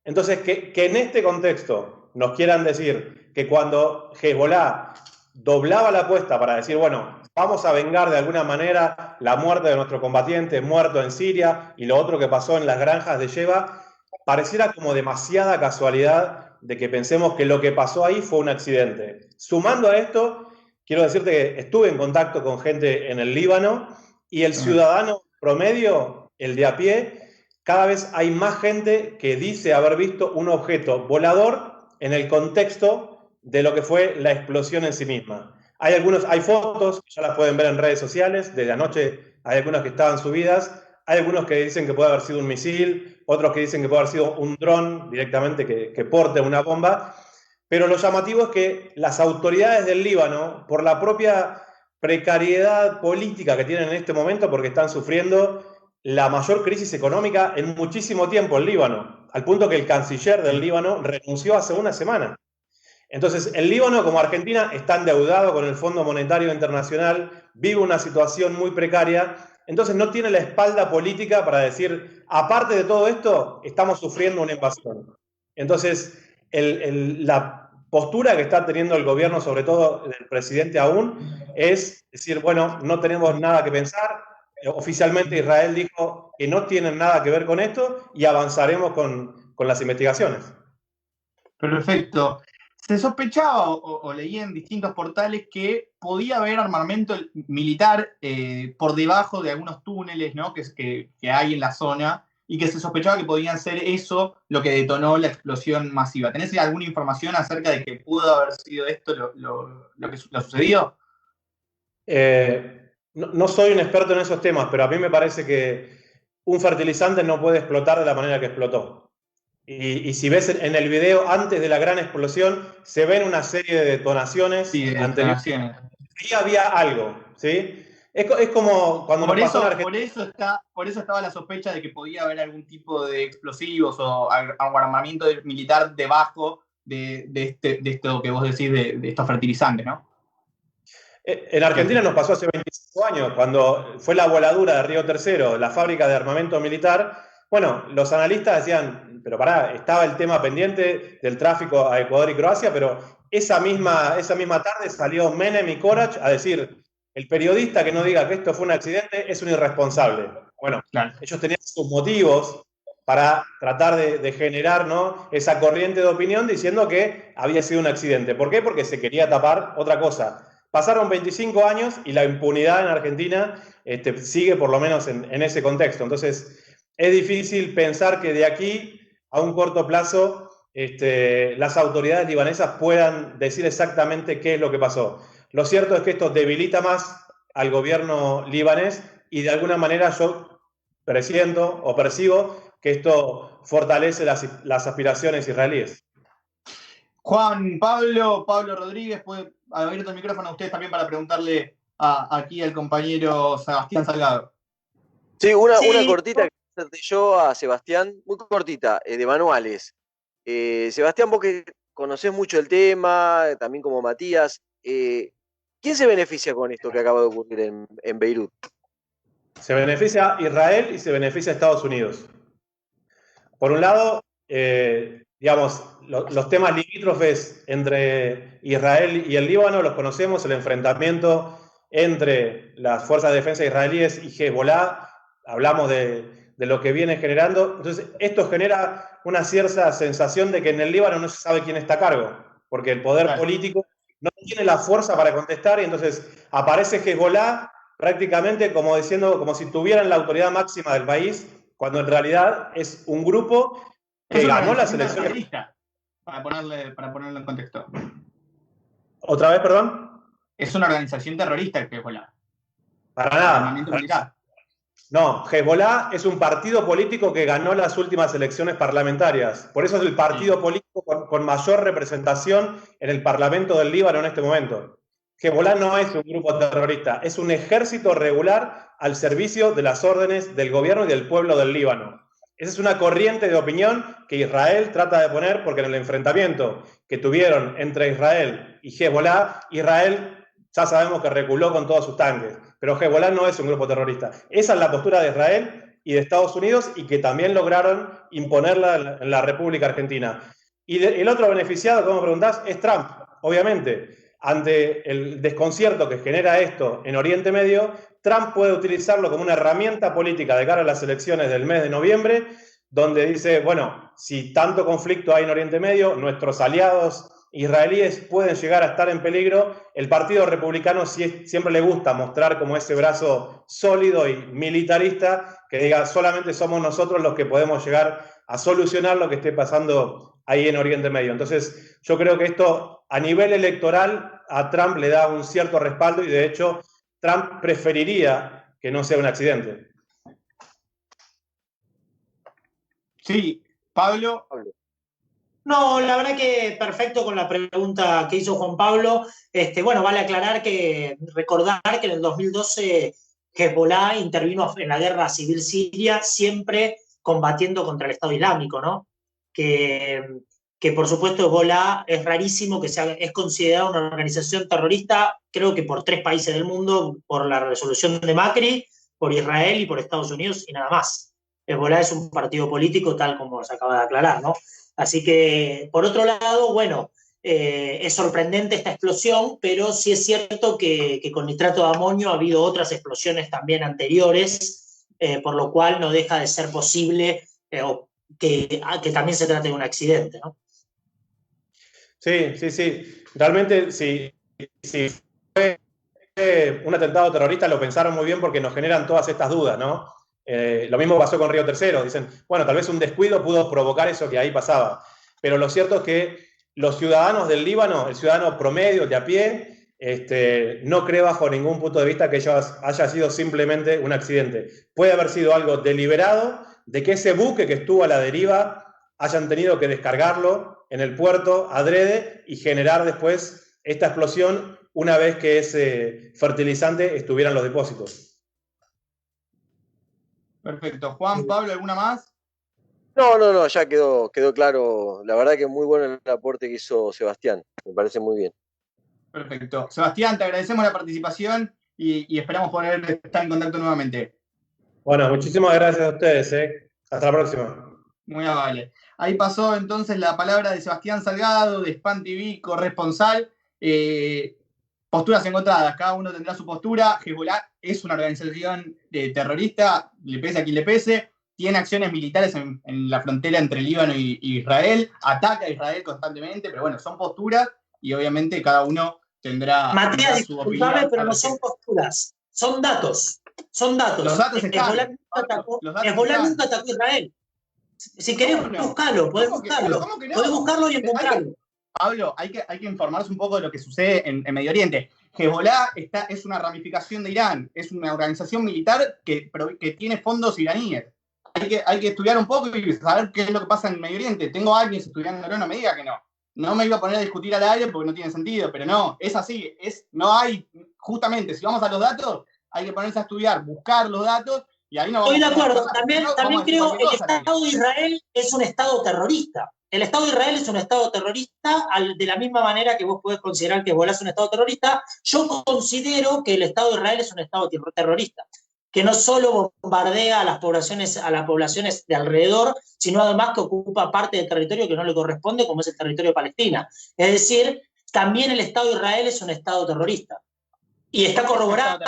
Entonces, que en este contexto nos quieran decir que cuando Hezbollah doblaba la apuesta para decir, bueno, vamos a vengar de alguna manera la muerte de nuestro combatiente muerto en Siria y lo otro que pasó en las granjas de Sheba, pareciera como demasiada casualidad de que pensemos que lo que pasó ahí fue un accidente. Sumando a esto, quiero decirte que estuve en contacto con gente en el Líbano y el ciudadano promedio, el de a pie, cada vez hay más gente que dice haber visto un objeto volador en el contexto de lo que fue la explosión en sí misma. Hay fotos, ya las pueden ver en redes sociales, desde anoche hay algunas que estaban subidas, hay algunos que dicen que puede haber sido un misil, otros que dicen que puede haber sido un dron directamente que porte una bomba, pero lo llamativo es que las autoridades del Líbano, por la propia precariedad política que tienen en este momento, porque están sufriendo la mayor crisis económica en muchísimo tiempo en Líbano, al punto que el canciller del Líbano renunció hace una semana. Entonces, el Líbano, como Argentina, está endeudado con el Fondo Monetario Internacional, vive una situación muy precaria, entonces no tiene la espalda política para decir, aparte de todo esto, estamos sufriendo una invasión. Entonces, la postura que está teniendo el gobierno, sobre todo el presidente aún, es decir, bueno, no tenemos nada que pensar. Oficialmente Israel dijo que no tienen nada que ver con esto y avanzaremos con las investigaciones. Perfecto. Se sospechaba o leía en distintos portales que podía haber armamento militar por debajo de algunos túneles, ¿no? que hay en la zona y que se sospechaba que podían ser eso lo que detonó la explosión masiva. ¿Tenés alguna información acerca de que pudo haber sido esto lo que sucedió? No soy un experto en esos temas, pero a mí me parece que un fertilizante no puede explotar de la manera que explotó. Y si ves en el video, antes de la gran explosión, se ven una serie de detonaciones. Sí, de detonaciones. Ahí había algo, ¿sí? Es como cuando por eso estaba la sospecha de que podía haber algún tipo de explosivos o armamento militar debajo de esto que vos decís de estos fertilizantes, ¿no? En Argentina nos pasó hace 25 años, cuando fue la voladura de Río Tercero, la fábrica de armamento militar. Bueno, los analistas decían, pero pará, estaba el tema pendiente del tráfico a Ecuador y Croacia, pero esa misma tarde salió Menem y Corach a decir, el periodista que no diga que esto fue un accidente es un irresponsable. Bueno, claro, ellos tenían sus motivos para tratar de generar, ¿no?, esa corriente de opinión diciendo que había sido un accidente. ¿Por qué? Porque se quería tapar otra cosa. Pasaron 25 años y la impunidad en Argentina sigue por lo menos en ese contexto. Entonces, es difícil pensar que de aquí a un corto plazo las autoridades libanesas puedan decir exactamente qué es lo que pasó. Lo cierto es que esto debilita más al gobierno libanés y de alguna manera yo presiento o percibo que esto fortalece las aspiraciones israelíes. Pablo Rodríguez, puede abrir el micrófono a ustedes también para preguntarle aquí al compañero Sebastián Salgado. Sí, una cortita que hacerte yo a Sebastián, muy cortita, de manuales. Sebastián, vos que conocés mucho el tema, también como Matías, ¿quién se beneficia con esto que acaba de ocurrir en Beirut? Se beneficia a Israel y se beneficia a Estados Unidos. Por un lado, digamos, los temas limítrofes entre Israel y el Líbano los conocemos, el enfrentamiento entre las fuerzas de defensa israelíes y Hezbollah, hablamos de lo que viene generando. Entonces, esto genera una cierta sensación de que en el Líbano no se sabe quién está a cargo, porque el poder político no tiene la fuerza para contestar y entonces aparece Hezbollah prácticamente como diciendo, como si tuvieran la autoridad máxima del país, cuando en realidad es un grupo que ganó las elecciones. Para ponerlo en contexto. ¿Otra vez, perdón? Es una organización terrorista el Hezbollah. Para nada. No, Hezbollah es un partido político que ganó las últimas elecciones parlamentarias. Por eso es el partido político con mayor representación en el Parlamento del Líbano en este momento. Hezbollah no es un grupo terrorista, es un ejército regular al servicio de las órdenes del gobierno y del pueblo del Líbano. Esa es una corriente de opinión que Israel trata de poner porque en el enfrentamiento que tuvieron entre Israel y Hezbollah, Israel ya sabemos que reculó con todos sus tanques, pero Hezbollah no es un grupo terrorista. Esa es la postura de Israel y de Estados Unidos y que también lograron imponerla en la República Argentina. Y el otro beneficiado, como preguntás, es Trump, obviamente. ante el desconcierto que genera esto en Oriente Medio, Trump puede utilizarlo como una herramienta política de cara a las elecciones del mes de noviembre, donde dice, bueno, si tanto conflicto hay en Oriente Medio, nuestros aliados israelíes pueden llegar a estar en peligro. El Partido Republicano siempre le gusta mostrar como ese brazo sólido y militarista que diga solamente somos nosotros los que podemos llegar a solucionar lo que esté pasando ahí en Oriente Medio. Entonces, yo creo que esto a nivel electoral a Trump le da un cierto respaldo y de hecho Trump preferiría que no sea un accidente. Sí, Pablo. No, la verdad que perfecto con la pregunta que hizo Juan Pablo. Bueno, vale recordar que en el 2012 Hezbollah intervino en la guerra civil siria, siempre combatiendo contra el Estado Islámico, ¿no? Que por supuesto Hezbollah es rarísimo que es considerada una organización terrorista, creo que por 3 países del mundo, por la resolución de Macri, por Israel y por Estados Unidos y nada más. Hezbollah es un partido político tal como se acaba de aclarar, ¿no? Así que, por otro lado, bueno, es sorprendente esta explosión, pero sí es cierto que con nitrato de amonio ha habido otras explosiones también anteriores, por lo cual no deja de ser posible que también se trate de un accidente, ¿no? Sí. Realmente, si fue un atentado terrorista, lo pensaron muy bien porque nos generan todas estas dudas, ¿no? Lo mismo pasó con Río Tercero. Dicen, bueno, tal vez un descuido pudo provocar eso que ahí pasaba. Pero lo cierto es que los ciudadanos del Líbano, el ciudadano promedio de a pie, no cree bajo ningún punto de vista que ello haya sido simplemente un accidente. Puede haber sido algo deliberado, de que ese buque que estuvo a la deriva hayan tenido que descargarlo en el puerto adrede y generar después esta explosión una vez que ese fertilizante estuviera en los depósitos. Perfecto. Juan, Pablo, ¿alguna más? No, ya quedó claro. La verdad que muy bueno el aporte que hizo Sebastián. Me parece muy bien. Perfecto. Sebastián, te agradecemos la participación y esperamos poder estar en contacto nuevamente. Bueno, muchísimas gracias a ustedes. Hasta la próxima. Muy amable. Ahí pasó entonces la palabra de Sebastián Salgado, de Span TV, corresponsal. Posturas encontradas, cada uno tendrá su postura. Hezbollah es una organización terrorista, le pese a quien le pese, tiene acciones militares en la frontera entre Líbano y Israel, ataca a Israel constantemente, pero bueno, son posturas y obviamente cada uno tendrá su opinión. Matías, pero no son posturas, son datos. Son datos. Los datos están. Hezbollah nunca atacó a Israel. Si querés buscarlo, podés buscarlo. Podés buscarlo y encontrarlo. Pablo, hay que informarse un poco de lo que sucede en Medio Oriente. Hezbollah es una ramificación de Irán, es una organización militar que tiene fondos iraníes. Hay que estudiar un poco y saber qué es lo que pasa en Medio Oriente. Tengo a alguien estudiándolo, no me diga que no. No me iba a poner a discutir al aire porque no tiene sentido, pero no, es así. No hay, justamente, si vamos a los datos, hay que ponerse a estudiar, buscar los datos y ahí no vamos. Estoy de acuerdo, también creo que el Estado de Israel es un Estado terrorista. El Estado de Israel es un Estado terrorista, de la misma manera que vos podés considerar que Hezbollah es un Estado terrorista. Yo considero que el Estado de Israel es un Estado terrorista, que no solo bombardea a las poblaciones de alrededor, sino además que ocupa parte del territorio que no le corresponde, como es el territorio de Palestina. Es decir, también el Estado de Israel es un Estado terrorista. Y está corroborado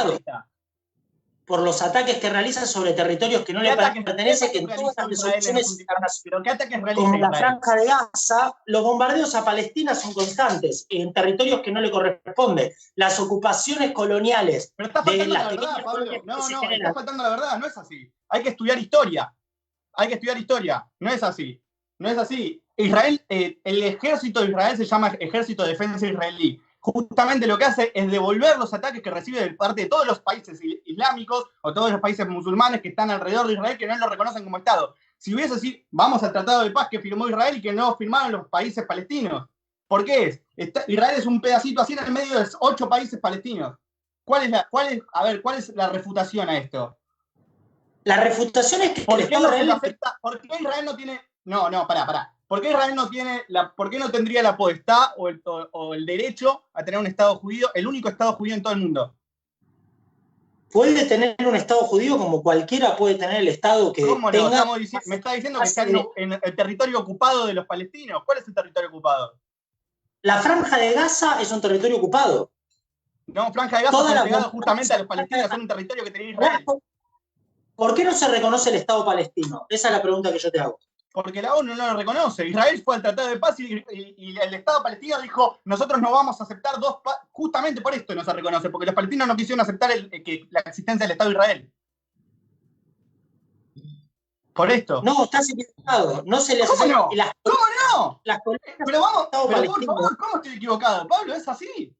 por los ataques que realizan sobre territorios que no le pertenecen, que en todas las resoluciones internacionales, como la Franja de Gaza, los bombardeos a Palestina son constantes, en territorios que no le corresponden. Las ocupaciones coloniales de las pequeñas colonias que se generan. Está faltando la verdad, no es así. Hay que estudiar historia. No es así. Israel, el ejército de Israel se llama Ejército de Defensa Israelí. Justamente lo que hace es devolver los ataques que recibe de parte de todos los países islámicos o todos los países musulmanes que están alrededor de Israel que no lo reconocen como Estado. Si hubiese así, vamos al Tratado de Paz que firmó Israel y que no firmaron los países palestinos. ¿Por qué Israel es un pedacito así en el medio de 8 países palestinos. ¿Cuál es la refutación a esto? La refutación es que ¿Por qué Israel no tiene... Pará. ¿Por qué Israel por qué no tendría la potestad o el derecho a tener un Estado judío, el único Estado judío en todo el mundo? Puede tener un Estado judío como cualquiera puede tener el Estado que ¿Cómo no? tenga... Me está diciendo que está en el territorio ocupado de los palestinos. ¿Cuál es el territorio ocupado? La Franja de Gaza es un territorio ocupado. No, Franja de Gaza Toda fue la entregado frontera- justamente a los palestinos, son un territorio que tenía Israel. ¿Por qué no se reconoce el Estado palestino? Esa es la pregunta que yo te hago. Porque la ONU no lo reconoce. Israel fue al Tratado de Paz y el Estado palestino dijo, nosotros no vamos a aceptar justamente por esto no se reconoce, porque los palestinos no quisieron aceptar la existencia del Estado de Israel. Por esto. No, estás equivocado. No se les ¿Cómo no? ¿Cómo no? Las colonias Pero vamos, Estado pero por palestino. favor, ¿cómo estoy equivocado? Pablo, es así.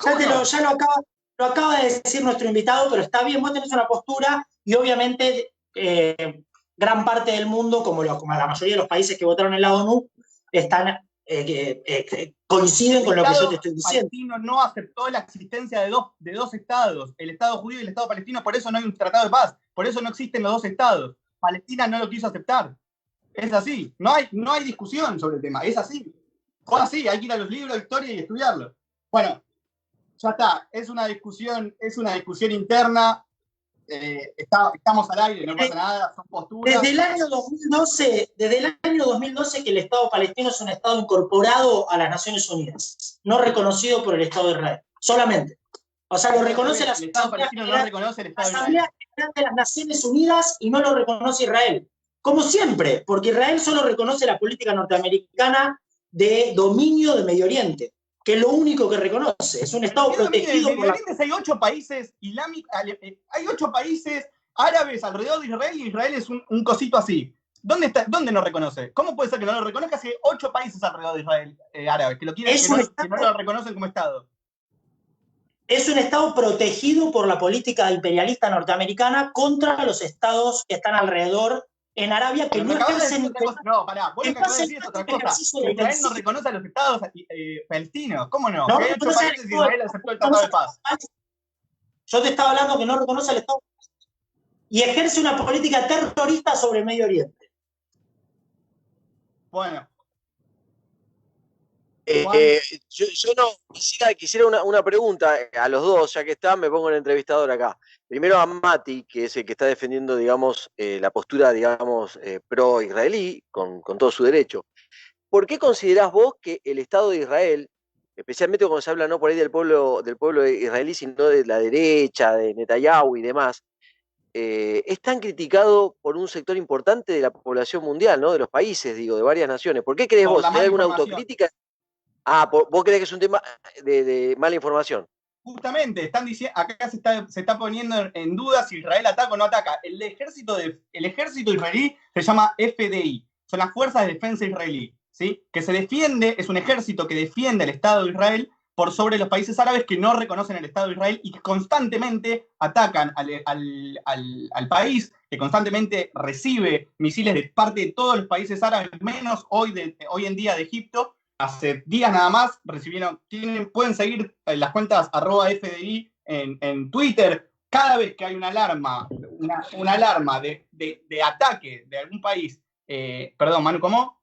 Ya lo acaba de decir nuestro invitado, pero está bien, vos tenés una postura y obviamente gran parte del mundo, como la mayoría de los países que votaron en la ONU, coinciden con lo que yo te estoy diciendo. El Estado palestino no aceptó la existencia de dos estados, el Estado judío y el Estado palestino, por eso no hay un tratado de paz, por eso no existen los dos estados. Palestina no lo quiso aceptar. Es así, no hay discusión sobre el tema, es así. Fue así, hay que ir a los libros de historia y estudiarlo. Bueno, ya está, es una discusión interna. Estamos al aire, no pasa nada, son posturas. Desde el año 2012 que el Estado palestino es un Estado incorporado a las Naciones Unidas, no reconocido por el Estado de Israel, solamente. O sea, lo reconoce la Estado palestino no reconoce el Estado de Asamblea General de las Naciones Unidas y no lo reconoce Israel. Como siempre, porque Israel solo reconoce la política norteamericana de dominio de Medio Oriente, que es lo único que reconoce. Es un Estado protegido por la... Hay 8 países islámicos, hay 8 países árabes alrededor de Israel y Israel es un cosito así. ¿Dónde no reconoce? ¿Cómo puede ser que no lo reconozca si hay 8 países alrededor de Israel árabes que lo quieren, que no lo reconocen como Estado? Es un Estado protegido por la política imperialista norteamericana contra los estados que están alrededor en Arabia, que no ejercen... No, pará, vos lo que acabas de decir es otra cosa. Israel no reconoce a los estados palestinos. ¿Cómo no? No, que hay 8 países y Israel aceptó el Tratado de Paz. Yo te estaba hablando que no reconoce al Estado y ejerce una política terrorista sobre el Medio Oriente. Bueno. Yo no quisiera una pregunta a los dos, ya que están, me pongo el entrevistador acá. Primero a Mati, que es el que está defendiendo, digamos, la postura, digamos, pro-israelí, con todo su derecho. ¿Por qué considerás vos que el Estado de Israel, especialmente cuando se habla no por ahí del pueblo israelí, sino de la derecha, de Netanyahu y demás, es tan criticado por un sector importante de la población mundial, ¿no? De los países, digo, de varias naciones? ¿Por qué crees vos? ¿Hay alguna autocrítica? ¿Vos crees que es un tema de mala información? Justamente, están diciendo, acá se está poniendo en duda si Israel ataca o no ataca. El ejército israelí se llama FDI, son las Fuerzas de Defensa Israelí, ¿sí? Que se defiende, es un ejército que defiende el Estado de Israel por sobre los países árabes que no reconocen el Estado de Israel y que constantemente atacan al país, que constantemente recibe misiles de parte de todos los países árabes, menos hoy en día de Egipto. Hace días nada más pueden seguir las cuentas @FDI en Twitter. Cada vez que hay una alarma de ataque de algún país, perdón, Manu, ¿cómo?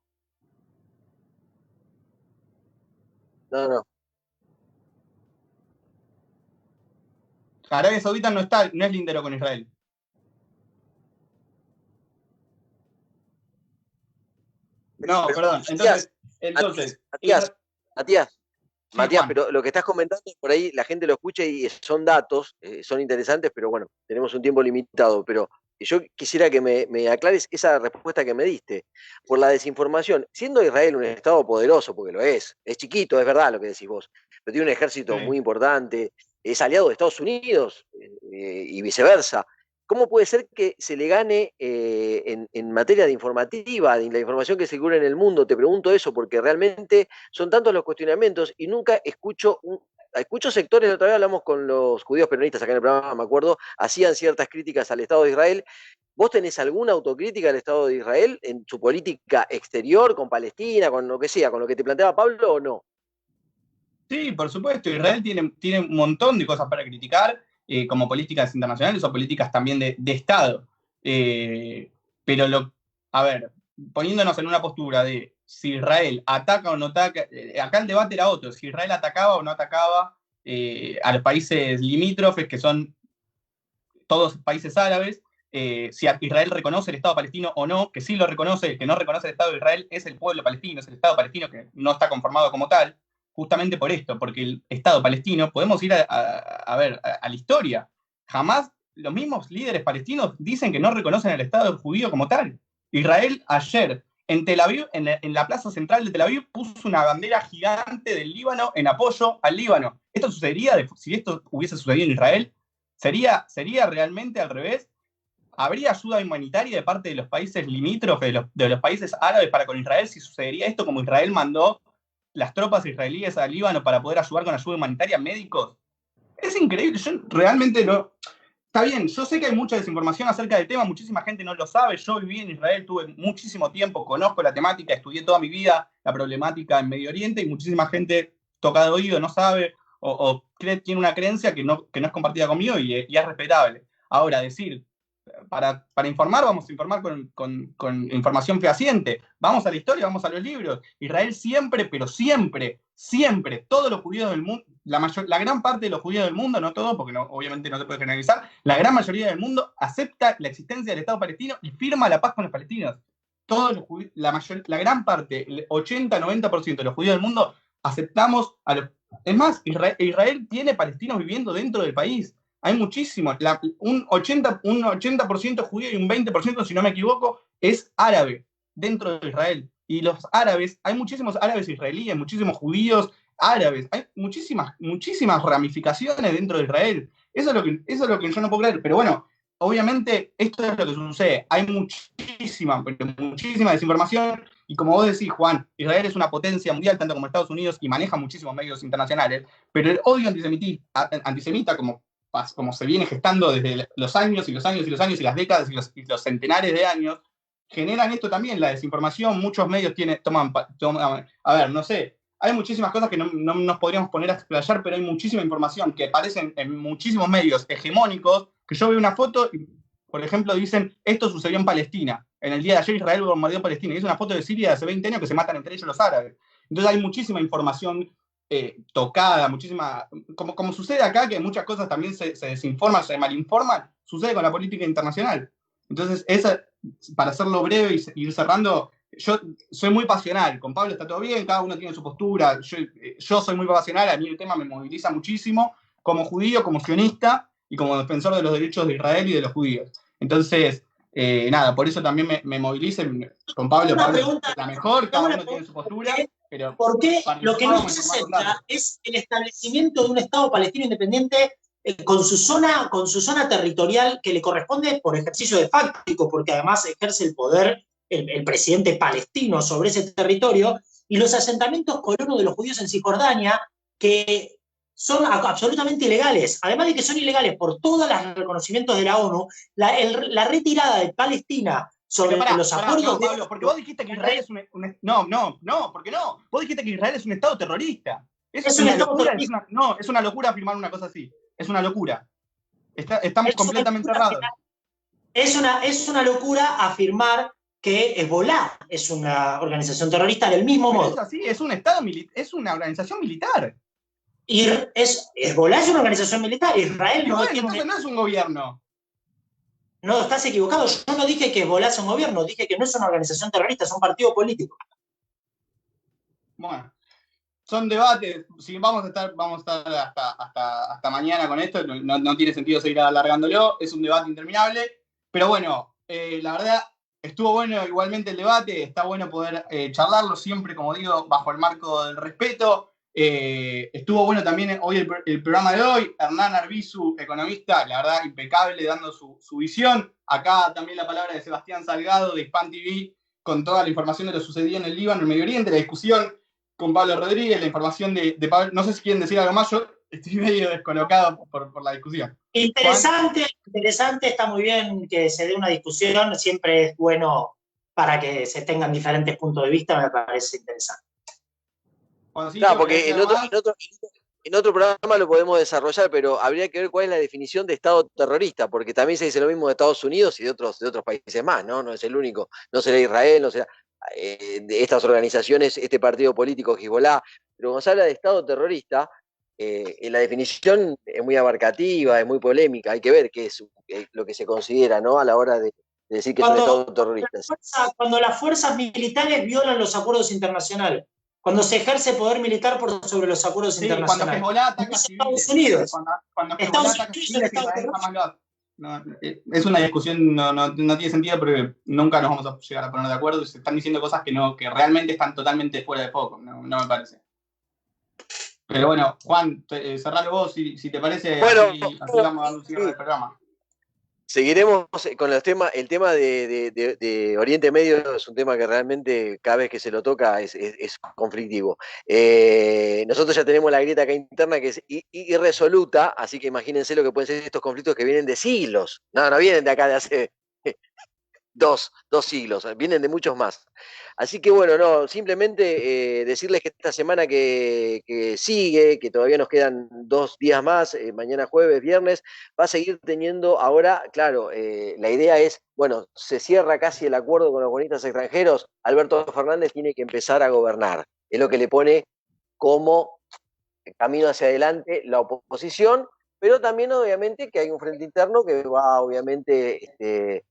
No. Arabia Saudita no es lindero con Israel. No, perdón. Entonces, Matías, pero lo que estás comentando, por ahí la gente lo escucha y son datos, son interesantes, pero bueno, tenemos un tiempo limitado, pero yo quisiera que me aclares esa respuesta que me diste. Por la desinformación, siendo Israel un Estado poderoso, porque lo es chiquito, es verdad lo que decís vos, pero tiene un ejército muy importante, es aliado de Estados Unidos y viceversa. ¿Cómo puede ser que se le gane en materia de informativa, de la información que circula en el mundo? Te pregunto eso porque realmente son tantos los cuestionamientos y nunca escucho sectores. La otra vez hablamos con los judíos peronistas acá en el programa, me acuerdo, hacían ciertas críticas al Estado de Israel. ¿Vos tenés alguna autocrítica del Estado de Israel en su política exterior, con Palestina, con lo que sea, con lo que te planteaba Pablo o no? Sí, por supuesto, Israel tiene un montón de cosas para criticar, como políticas internacionales o políticas también de Estado. Pero, a ver, poniéndonos en una postura de si Israel ataca o no ataca, acá el debate era otro, si Israel atacaba o no atacaba a los países limítrofes, que son todos países árabes, si Israel reconoce el Estado palestino o no, que sí lo reconoce, el que no reconoce el Estado de Israel es el pueblo palestino, es el Estado palestino que no está conformado como tal, justamente por esto, porque el Estado palestino, podemos ir a ver, a la historia, jamás los mismos líderes palestinos dicen que no reconocen el Estado judío como tal. Israel ayer en Tel Aviv, en la plaza central de Tel Aviv, puso una bandera gigante del Líbano en apoyo al Líbano. ¿Esto sucedería si esto hubiese sucedido en Israel? ¿Sería realmente al revés? ¿Habría ayuda humanitaria de parte de los países limítrofes, de los países árabes para con Israel, si sucedería esto como Israel mandó las tropas israelíes al Líbano para poder ayudar con ayuda humanitaria, médicos? Es increíble, yo realmente no... Está bien, yo sé que hay mucha desinformación acerca del tema, muchísima gente no lo sabe, yo viví en Israel, tuve muchísimo tiempo, conozco la temática, estudié toda mi vida la problemática en Medio Oriente y muchísima gente toca de oído, no sabe o tiene una creencia que no es compartida conmigo y es respetable. Ahora, decir, para informar, vamos a informar con información fehaciente. Vamos a la historia, vamos a los libros. Israel siempre, pero siempre, todos los judíos del mundo, la gran parte de los judíos del mundo, no todos, porque obviamente no se puede generalizar, la gran mayoría del mundo acepta la existencia del Estado palestino y firma la paz con los palestinos. Todos los judíos, la gran parte, el 80-90% de los judíos del mundo aceptamos a los... Es más, Israel tiene palestinos viviendo dentro del país. Hay muchísimos, un 80% judío y un 20%, si no me equivoco, es árabe dentro de Israel. Y los árabes, hay muchísimos árabes israelíes, muchísimos judíos árabes, hay muchísimas ramificaciones dentro de Israel. Eso es lo que yo no puedo creer. Pero bueno, obviamente esto es lo que sucede. Hay muchísima desinformación. Y como vos decís, Juan, Israel es una potencia mundial, tanto como Estados Unidos, y maneja muchísimos medios internacionales. Pero el odio antisemita como se viene gestando desde los años y los años y los años y las décadas y los centenares de años, generan esto también, la desinformación. Muchos medios toman, a ver, no sé, hay muchísimas cosas que no nos podríamos poner a explayar, pero hay muchísima información que aparece en muchísimos medios hegemónicos, que yo veo una foto y, por ejemplo, dicen, esto sucedió en Palestina. En el día de ayer Israel bombardeó Palestina. Y es una foto de Siria de hace 20 años que se matan entre ellos los árabes. Entonces hay muchísima información tocada, como sucede acá, que muchas cosas también se desinforman, se malinforman, sucede con la política internacional. Entonces, para hacerlo breve y ir cerrando, yo soy muy pasional, con Pablo está todo bien, cada uno tiene su postura, yo soy muy pasional, a mí el tema me moviliza muchísimo, como judío, como sionista y como defensor de los derechos de Israel y de los judíos. Entonces, nada, por eso también me moviliza con Pablo. Pablo es la mejor, cada uno tiene su postura. Pero ¿por qué lo que no se acepta es el establecimiento de un Estado palestino independiente con su zona territorial que le corresponde por ejercicio de facto, porque además ejerce el poder el presidente palestino sobre ese territorio, y los asentamientos colonos de los judíos en Cisjordania, que son absolutamente ilegales, además de que son ilegales por todos los reconocimientos de la ONU, la retirada de Palestina sobre los acuerdos... No, Pablo, porque vos dijiste que Israel es No, porque no. Vos dijiste que Israel es un Estado terrorista. Es una locura. Es una locura afirmar una cosa así. Es una locura. Estamos completamente errados. Es una locura afirmar que Hezbollah es una organización terrorista del mismo modo. Es así, es un Estado es una organización militar. Hezbollah es una organización militar. Israel no es un gobierno. No, estás equivocado. Yo no dije que Hezbollah es un gobierno, dije que no es una organización terrorista, es un partido político. Bueno, son debates. Si vamos a estar hasta mañana con esto, no tiene sentido seguir alargándolo, es un debate interminable. Pero bueno, la verdad, estuvo bueno igualmente el debate, está bueno poder charlarlo siempre, como digo, bajo el marco del respeto. Estuvo bueno también hoy el programa de hoy, Hernán Arbizu, economista, la verdad impecable, dando su visión. Acá también la palabra de Sebastián Salgado de Hispan TV, con toda la información de lo sucedido en el Líbano, en el Medio Oriente, la discusión con Pablo Rodríguez, la información de Pablo. No sé si quieren decir algo más, yo estoy medio descolocado por la discusión. Interesante, está muy bien que se dé una discusión, siempre es bueno para que se tengan diferentes puntos de vista, me parece interesante. Claro, porque en otro programa lo podemos desarrollar, pero habría que ver cuál es la definición de Estado terrorista, porque también se dice lo mismo de Estados Unidos y de otros países más, ¿no? No es el único, no será Israel, no será de estas organizaciones, este partido político Hezbollah, pero cuando se habla de Estado terrorista, la definición es muy abarcativa, es muy polémica, hay que ver qué es lo que se considera, ¿no? A la hora de decir que es un Estado terrorista. Cuando las fuerzas militares violan los acuerdos internacionales, cuando se ejerce poder militar por sobre los acuerdos internacionales. Cuando Hezbollah ataca civiles. Estados Unidos. Cuando Hezbollah ataca civiles, Israel jamás lo hace. No, es una discusión, no tiene sentido porque nunca nos vamos a llegar a poner de acuerdo y se están diciendo cosas que realmente están totalmente fuera de foco, no me parece. Pero bueno, Juan, cerralo vos si te parece, bueno, así vamos a dar un cierre del programa. Seguiremos con los temas. El tema de Oriente Medio es un tema que realmente cada vez que se lo toca es conflictivo. Nosotros ya tenemos la grieta acá interna que es irresoluta, así que imagínense lo que pueden ser estos conflictos que vienen de siglos. No vienen de acá de hace dos siglos, vienen de muchos más. Así que bueno, simplemente decirles que esta semana que sigue, que todavía nos quedan 2 días más, mañana jueves, viernes, va a seguir teniendo ahora, claro, la idea es, bueno, se cierra casi el acuerdo con los bonistas extranjeros, Alberto Fernández tiene que empezar a gobernar, es lo que le pone como camino hacia adelante la oposición, pero también obviamente que hay un frente interno que va obviamente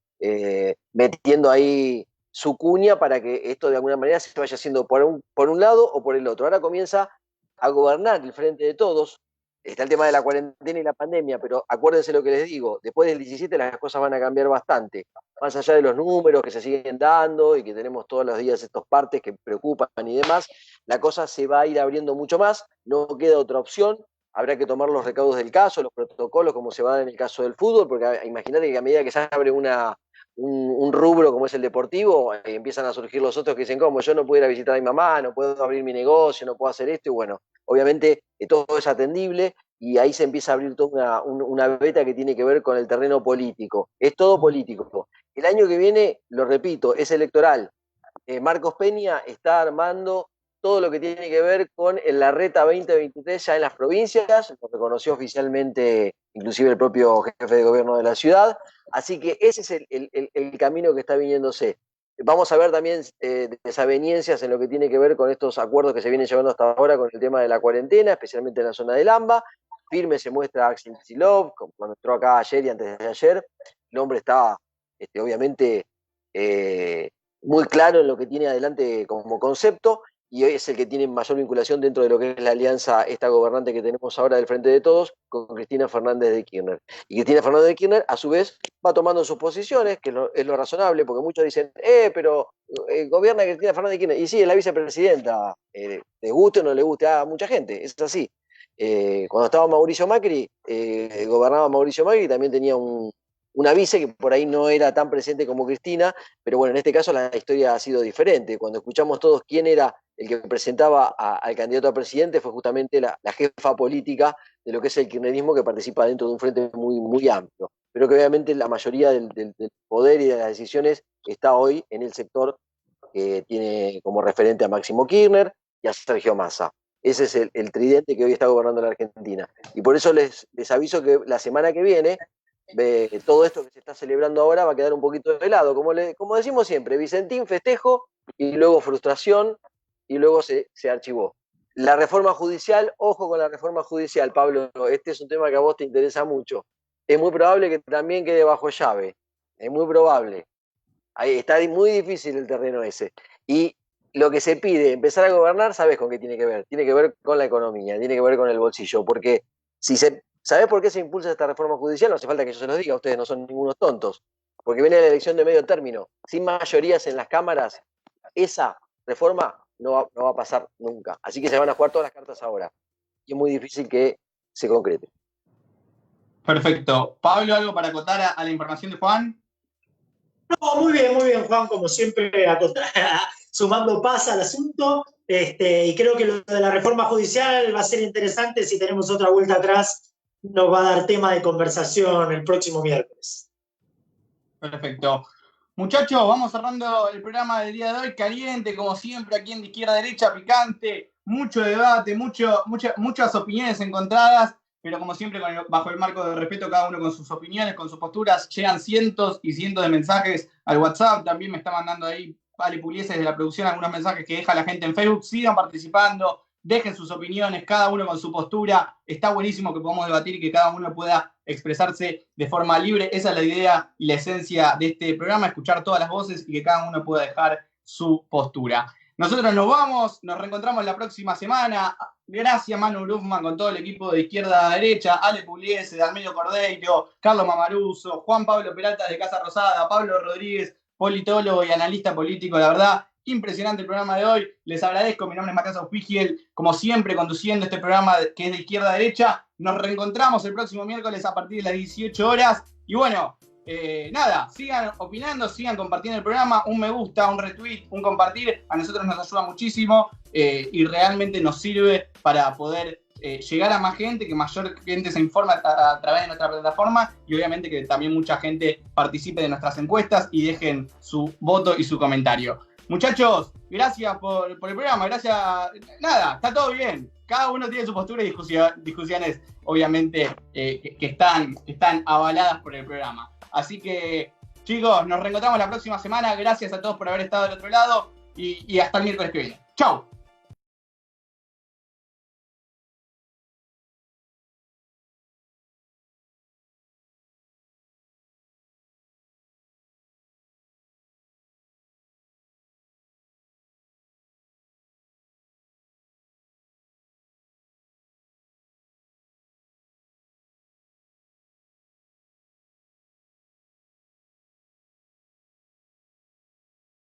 metiendo ahí su cuña para que esto de alguna manera se vaya haciendo por un lado o por el otro. Ahora comienza a gobernar el frente de todos. Está el tema de la cuarentena y la pandemia, pero acuérdense lo que les digo, después del 17 las cosas van a cambiar bastante. Más allá de los números que se siguen dando y que tenemos todos los días estos partes que preocupan y demás, la cosa se va a ir abriendo mucho más, no queda otra opción. Habrá que tomar los recaudos del caso, los protocolos, como se va a dar en el caso del fútbol, porque imagínate que a medida que se abre un rubro como es el deportivo, empiezan a surgir los otros que dicen, ¿cómo? Yo no puedo ir a visitar a mi mamá, no puedo abrir mi negocio, no puedo hacer esto, y bueno, obviamente todo es atendible, y ahí se empieza a abrir toda una beta que tiene que ver con el terreno político. Es todo político. El año que viene, lo repito, es electoral. Marcos Peña está armando todo lo que tiene que ver con la Reta 2023 ya en las provincias, lo reconoció oficialmente inclusive el propio jefe de gobierno de la ciudad, así que ese es el camino que está viniéndose. Vamos a ver también desavenencias en lo que tiene que ver con estos acuerdos que se vienen llevando hasta ahora con el tema de la cuarentena, especialmente en la zona del AMBA. Firme se muestra Axel Kicillof, cuando entró acá ayer y antes de ayer, el hombre está obviamente muy claro en lo que tiene adelante como concepto, y hoy es el que tiene mayor vinculación dentro de lo que es la alianza, esta gobernante que tenemos ahora del Frente de Todos, con Cristina Fernández de Kirchner. Y Cristina Fernández de Kirchner, a su vez, va tomando sus posiciones, que es lo razonable, porque muchos dicen, pero gobierna Cristina Fernández de Kirchner. Y sí, es la vicepresidenta, le guste o no le guste a mucha gente, es así. Cuando estaba Mauricio Macri, gobernaba Mauricio Macri, también tenía una vice que por ahí no era tan presente como Cristina, pero bueno, en este caso la historia ha sido diferente. Cuando escuchamos todos quién era el que presentaba al candidato a presidente, fue justamente la jefa política de lo que es el kirchnerismo, que participa dentro de un frente muy, muy amplio, pero que obviamente la mayoría del poder y de las decisiones está hoy en el sector que tiene como referente a Máximo Kirchner y a Sergio Massa. Ese es el tridente que hoy está gobernando la Argentina. Y por eso les aviso que la semana que viene, todo esto que se está celebrando ahora va a quedar un poquito de lado. Como decimos siempre, Vicentín, festejo, y luego frustración, y luego se archivó. La reforma judicial, ojo con la reforma judicial, Pablo, este es un tema que a vos te interesa mucho. Es muy probable que también quede bajo llave, es muy probable. Ahí está muy difícil el terreno ese. Y lo que se pide, empezar a gobernar, ¿sabes con qué tiene que ver? Tiene que ver con la economía, tiene que ver con el bolsillo, porque ¿sabés por qué se impulsa esta reforma judicial? No hace falta que yo se los diga, ustedes no son ningunos tontos. Porque viene la elección de medio término, sin mayorías en las cámaras, esa reforma no va a pasar nunca. Así que se van a jugar todas las cartas ahora. Y es muy difícil que se concrete. Perfecto. Pablo, ¿algo para acotar a la información de Juan? No, muy bien, Juan, como siempre, sumando paz al asunto. Y creo que lo de la reforma judicial va a ser interesante. Si tenemos otra vuelta atrás, nos va a dar tema de conversación el próximo miércoles. Perfecto. Muchachos, vamos cerrando el programa del día de hoy, caliente, como siempre, aquí en De Izquierda a Derecha, picante, mucho debate, muchas opiniones encontradas, pero como siempre, bajo el marco de respeto, cada uno con sus opiniones, con sus posturas. Llegan cientos y cientos de mensajes al WhatsApp, también me está mandando ahí Vale Puliese de la producción algunos mensajes que deja la gente en Facebook. Sigan participando, dejen sus opiniones, cada uno con su postura. Está buenísimo que podamos debatir y que cada uno pueda expresarse de forma libre. Esa es la idea y la esencia de este programa, escuchar todas las voces y que cada uno pueda dejar su postura. Nosotros nos vamos, nos reencontramos la próxima semana. Gracias, Manu Brufman, con todo el equipo de Izquierda a Derecha, Ale Pugliese, Dalmedio Cordeiro, Carlos Mamaruso, Juan Pablo Peralta de Casa Rosada, Pablo Rodríguez, politólogo y analista político. La verdad, impresionante el programa de hoy. Les agradezco. Mi nombre es Matías Auspigiel, como siempre, conduciendo este programa que es de Izquierda a Derecha. Nos reencontramos el próximo miércoles a partir de las 18 horas. Y bueno, nada, sigan opinando, sigan compartiendo el programa. Un me gusta, un retweet, un compartir, a nosotros nos ayuda muchísimo y realmente nos sirve para poder llegar a más gente, que mayor gente se informa a través de nuestra plataforma y obviamente que también mucha gente participe de nuestras encuestas y dejen su voto y su comentario. Muchachos, gracias por el programa, gracias. Nada, está todo bien. Cada uno tiene su postura y discusiones, obviamente, que están avaladas por el programa. Así que, chicos, nos reencontramos la próxima semana. Gracias a todos por haber estado del otro lado y hasta el miércoles que viene. ¡Chau!